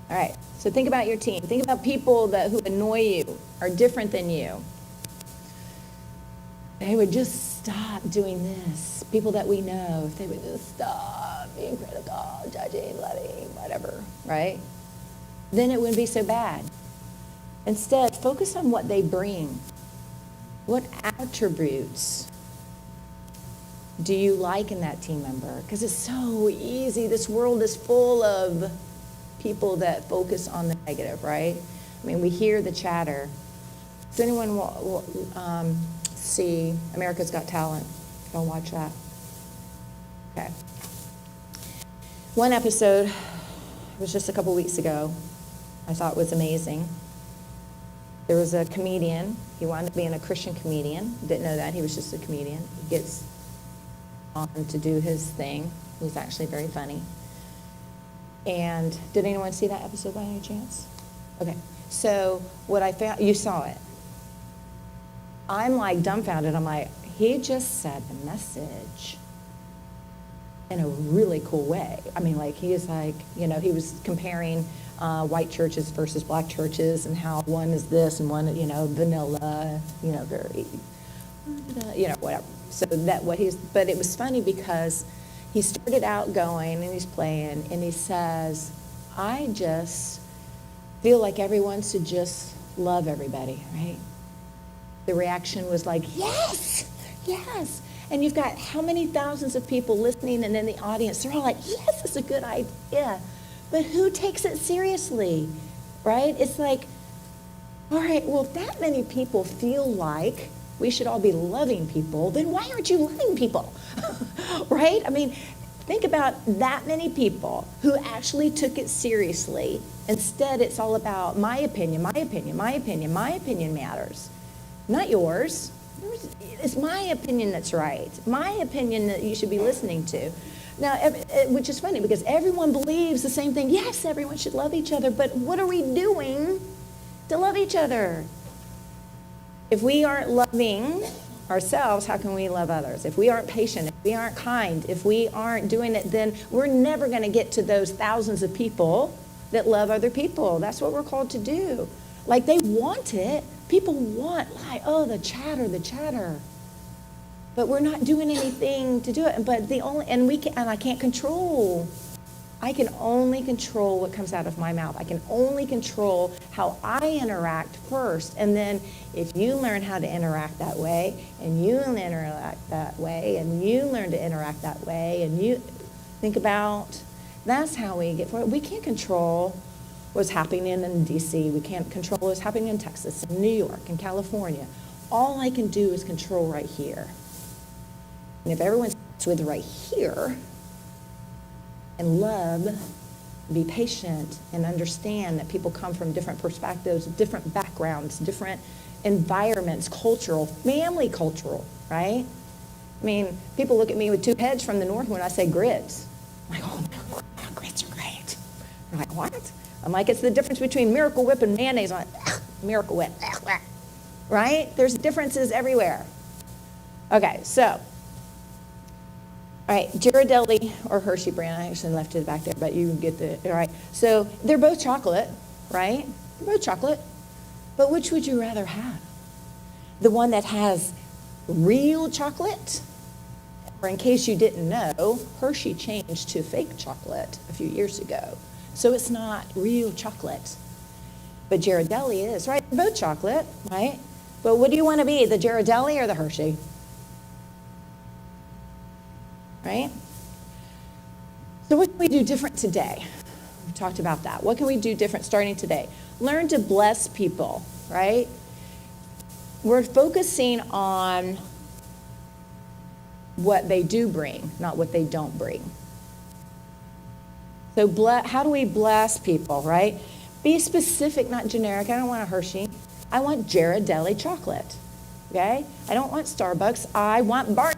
All right, so think about your team. Think about people who annoy you, are different than you. They would just stop doing this. People that we know, if they would just stop being critical, judging, letting, whatever, right? Then it wouldn't be so bad. Instead, focus on what they bring. What attributes do you like in that team member? Because it's so easy. This world is full of people that focus on the negative, right? I mean, we hear the chatter. Does anyone see America's Got Talent? Don't watch that. Okay. One episode, it was just a couple weeks ago, I thought was amazing. There was a comedian. He wound up being a Christian comedian. Didn't know that. He was just a comedian. He gets on to do his thing. He was actually very funny. And did anyone see that episode by any chance? Okay. So what I found, you saw it. I'm like dumbfounded. I'm like, he just said the message. in a really cool way. I mean, like, he is like, he was comparing white churches versus black churches and how one is this and one, vanilla, very, whatever. So but it was funny because he started out going and he's playing and he says, I just feel like everyone should just love everybody, right? The reaction was like, yes, yes. And you've got how many thousands of people listening and in the audience, they're all like, yes, it's a good idea. But who takes it seriously, right? It's like, all right, well, if that many people feel like we should all be loving people, then why aren't you loving people, right? I mean, think about that many people who actually took it seriously. Instead, it's all about my opinion, my opinion, my opinion, my opinion matters, not yours. It's my opinion that's right, my opinion that you should be listening to. Now, which is funny because everyone believes the same thing. Yes, everyone should love each other, but what are we doing to love each other? If we aren't loving ourselves, how can we love others? If we aren't patient, if we aren't kind, if we aren't doing it, then we're never going to get to those thousands of people that love other people. That's what we're called to do. Like, they want it. People want, like, oh, the chatter. But we're not doing anything to do it. But I can't control. I can only control what comes out of my mouth. I can only control how I interact first. And then if you learn how to interact that way, and you interact that way, and you learn to interact that way, and you think about, that's how we get forward. We can't control what's happening in D.C. We can't control what's happening in Texas, and New York, and California. All I can do is control right here. And if everyone starts with right here, and love, be patient, and understand that people come from different perspectives, different backgrounds, different environments, family cultural, right? I mean, people look at me with two heads from the north when I say grits. I'm like, oh, grits are great. They're like, what? I'm like, it's the difference between Miracle Whip and mayonnaise. I'm like, Miracle Whip, right? There's differences everywhere. Okay, so. All right, Ghirardelli or Hershey brand, I actually left it back there, but you get all right. So they're both chocolate, right? They're both chocolate. But which would you rather have? The one that has real chocolate? Or in case you didn't know, Hershey changed to fake chocolate a few years ago. So it's not real chocolate. But Ghirardelli is, right? They're both chocolate, right? But what do you want to be, the Ghirardelli or the Hershey? Right? So what can we do different today? We talked about that. What can we do different starting today? Learn to bless people, right? We're focusing on what they do bring, not what they don't bring. So how do we bless people, right? Be specific, not generic. I don't want a Hershey. I want Ghirardelli chocolate, okay? I don't want Starbucks. I want Barney's,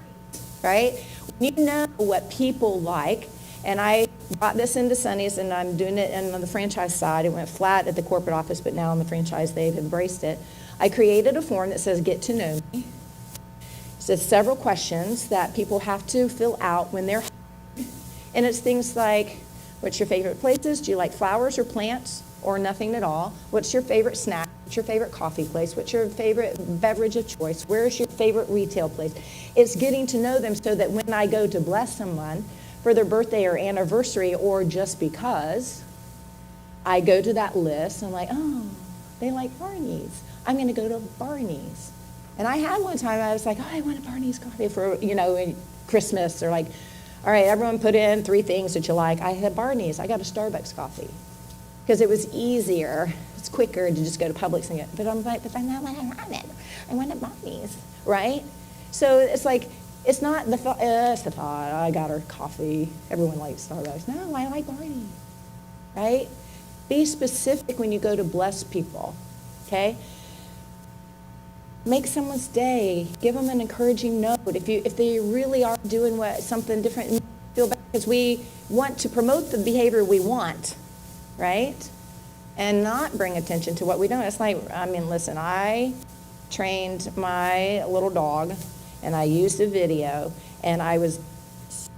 right? You know what people like, and I brought this into Sonny's, and I'm doing it on the franchise side. It went flat at the corporate office, but now on the franchise, they've embraced it. I created a form that says, get to know me. It says several questions that people have to fill out when they're hired. And it's things like, what's your favorite places? Do you like flowers or plants or nothing at all? What's your favorite snack? What's your favorite coffee place? What's your favorite beverage of choice? Where is your favorite retail place? It's getting to know them so that when I go to bless someone for their birthday or anniversary or just because, I go to that list. I'm like, oh, they like Barney's. I'm going to go to Barney's. And I had one time I was like, oh, I want a Barney's coffee for, in Christmas, or like, all right, everyone put in 3 things that you like. I had Barney's. I got a Starbucks coffee because it was easier. It's quicker to just go to Publix and get, but I'm like, but that's not what I wanted. I wanted Barney's, right? So it's like, it's not the thought, it's the thought, I got her coffee. Everyone likes Starbucks. No, I like Barney's, right? Be specific when you go to bless people, okay? Make someone's day. Give them an encouraging note. If they really are doing something different, feel bad, because we want to promote the behavior we want, right? And not bring attention to what we don't. It's like, listen, I trained my little dog, and I used a video, and I was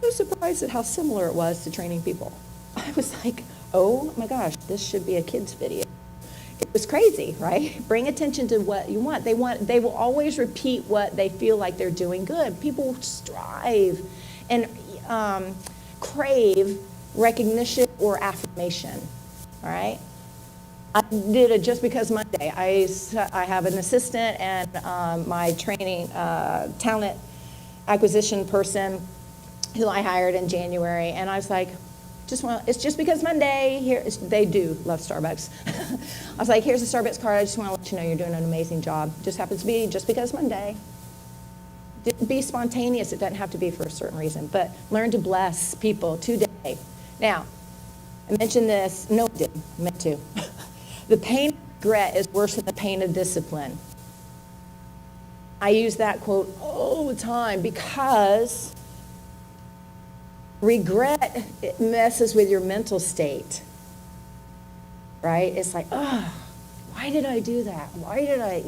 was surprised at how similar it was to training people. I was like, oh my gosh, this should be a kid's video. It was crazy, right? Bring attention to what you want. They will always repeat what they feel like they're doing good. People strive and crave recognition or affirmation, all right? I did a Just Because Monday. I have an assistant and my training talent acquisition person who I hired in January, and I was like, it's Just Because Monday. They do love Starbucks. I was like, here's a Starbucks card. I just want to let you know you're doing an amazing job. Just happens to be Just Because Monday. Be spontaneous. It doesn't have to be for a certain reason, but learn to bless people today. Now, I mentioned this. No, I didn't. I meant to. The pain of regret is worse than the pain of discipline. I use that quote all the time because regret, it messes with your mental state, right? It's like, oh, why did I do that? Why did I,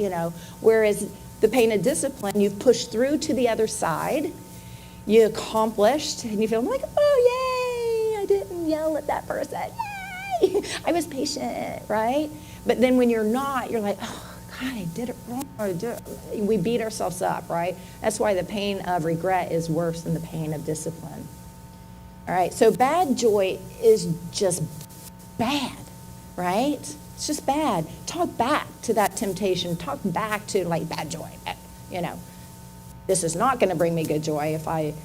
whereas the pain of discipline, you've pushed through to the other side, you accomplished, and you feel like, oh, yay, I didn't yell at that person, yay, I was patient, right? But then when you're not, you're like, oh, God, I did it wrong. We beat ourselves up, right? That's why the pain of regret is worse than the pain of discipline. All right, so bad joy is just bad, right? It's just bad. Talk back to that temptation. Talk back to like bad joy. This is not going to bring me good joy if I,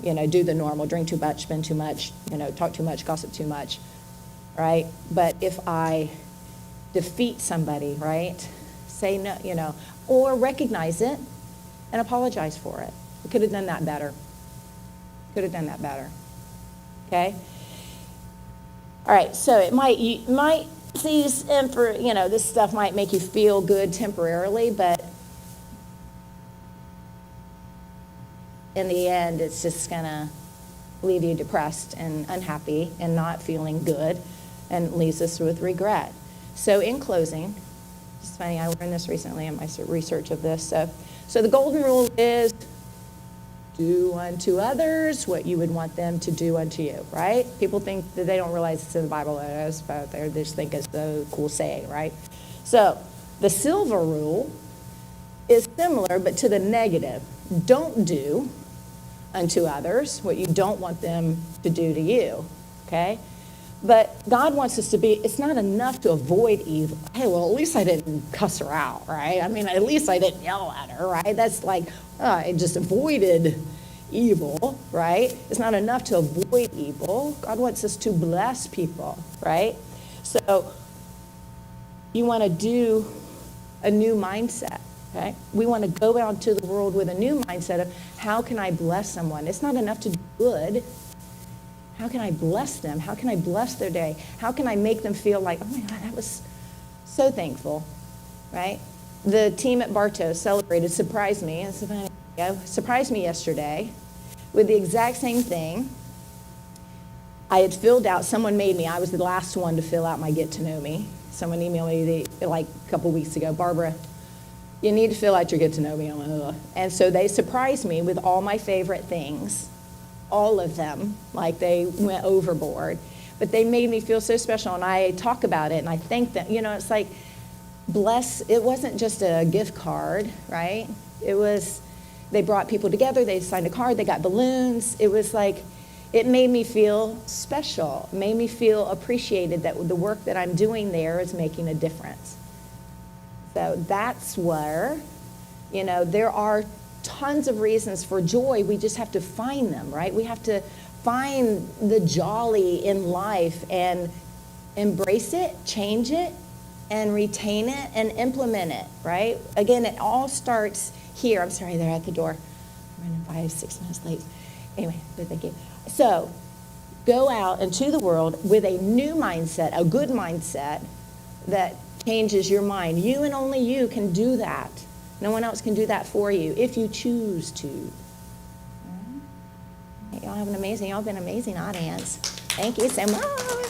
do the normal, drink too much, spend too much, talk too much, gossip too much, right? But if I defeat somebody, right? Say no, or recognize it and apologize for it. We could have done that better. Okay? All right, so you might these this stuff might make you feel good temporarily, but in the end, it's just gonna leave you depressed and unhappy and not feeling good, and leaves us with regret. So in closing, it's funny, I learned this recently in my research of this. So the golden rule is do unto others what you would want them to do unto you, right? People think that they don't realize it's in the Bible, but they just think it's the cool saying, right? So the silver rule is similar, but to the negative. Don't do unto others what you don't want them to do to you, okay? But God wants us to be, it's not enough to avoid evil. Hey, well, at least I didn't cuss her out, right? I mean, at least I didn't yell at her, right? That's like, I just avoided evil, right? It's not enough to avoid evil. God wants us to bless people, right? So you want to do a new mindset, okay? We want to go out into the world with a new mindset of how can I bless someone? It's not enough to do good. How can I bless them? How can I bless their day? How can I make them feel like, oh my God, that was so thankful, right? The team at Bartow celebrated, surprised me yesterday with the exact same thing. I had filled out, someone made me, I was the last one to fill out my get to know me. Someone emailed me like a couple weeks ago, Barbara, you need to fill out your get to know me. And so they surprised me with all my favorite things. All of them, like they went overboard, but they made me feel so special, and I talk about it and I thank them. It's like it wasn't just a gift card, right? They brought people together, they signed a card, they got balloons. It was like, it made me feel special, it made me feel appreciated that the work that I'm doing there is making a difference. So that's where, there are tons of reasons for joy. We just have to find them, right? We have to find the jolly in life and embrace it, change it, and retain it and implement it, right? Again, it all starts here. I'm sorry, they're at the door. I'm running 5-6 minutes late. Anyway, but thank you. So go out into the world with a new mindset, a good mindset that changes your mind. You and only you can do that. No one else can do that for you if you choose to. Y'all have y'all been an amazing audience. Thank you so much.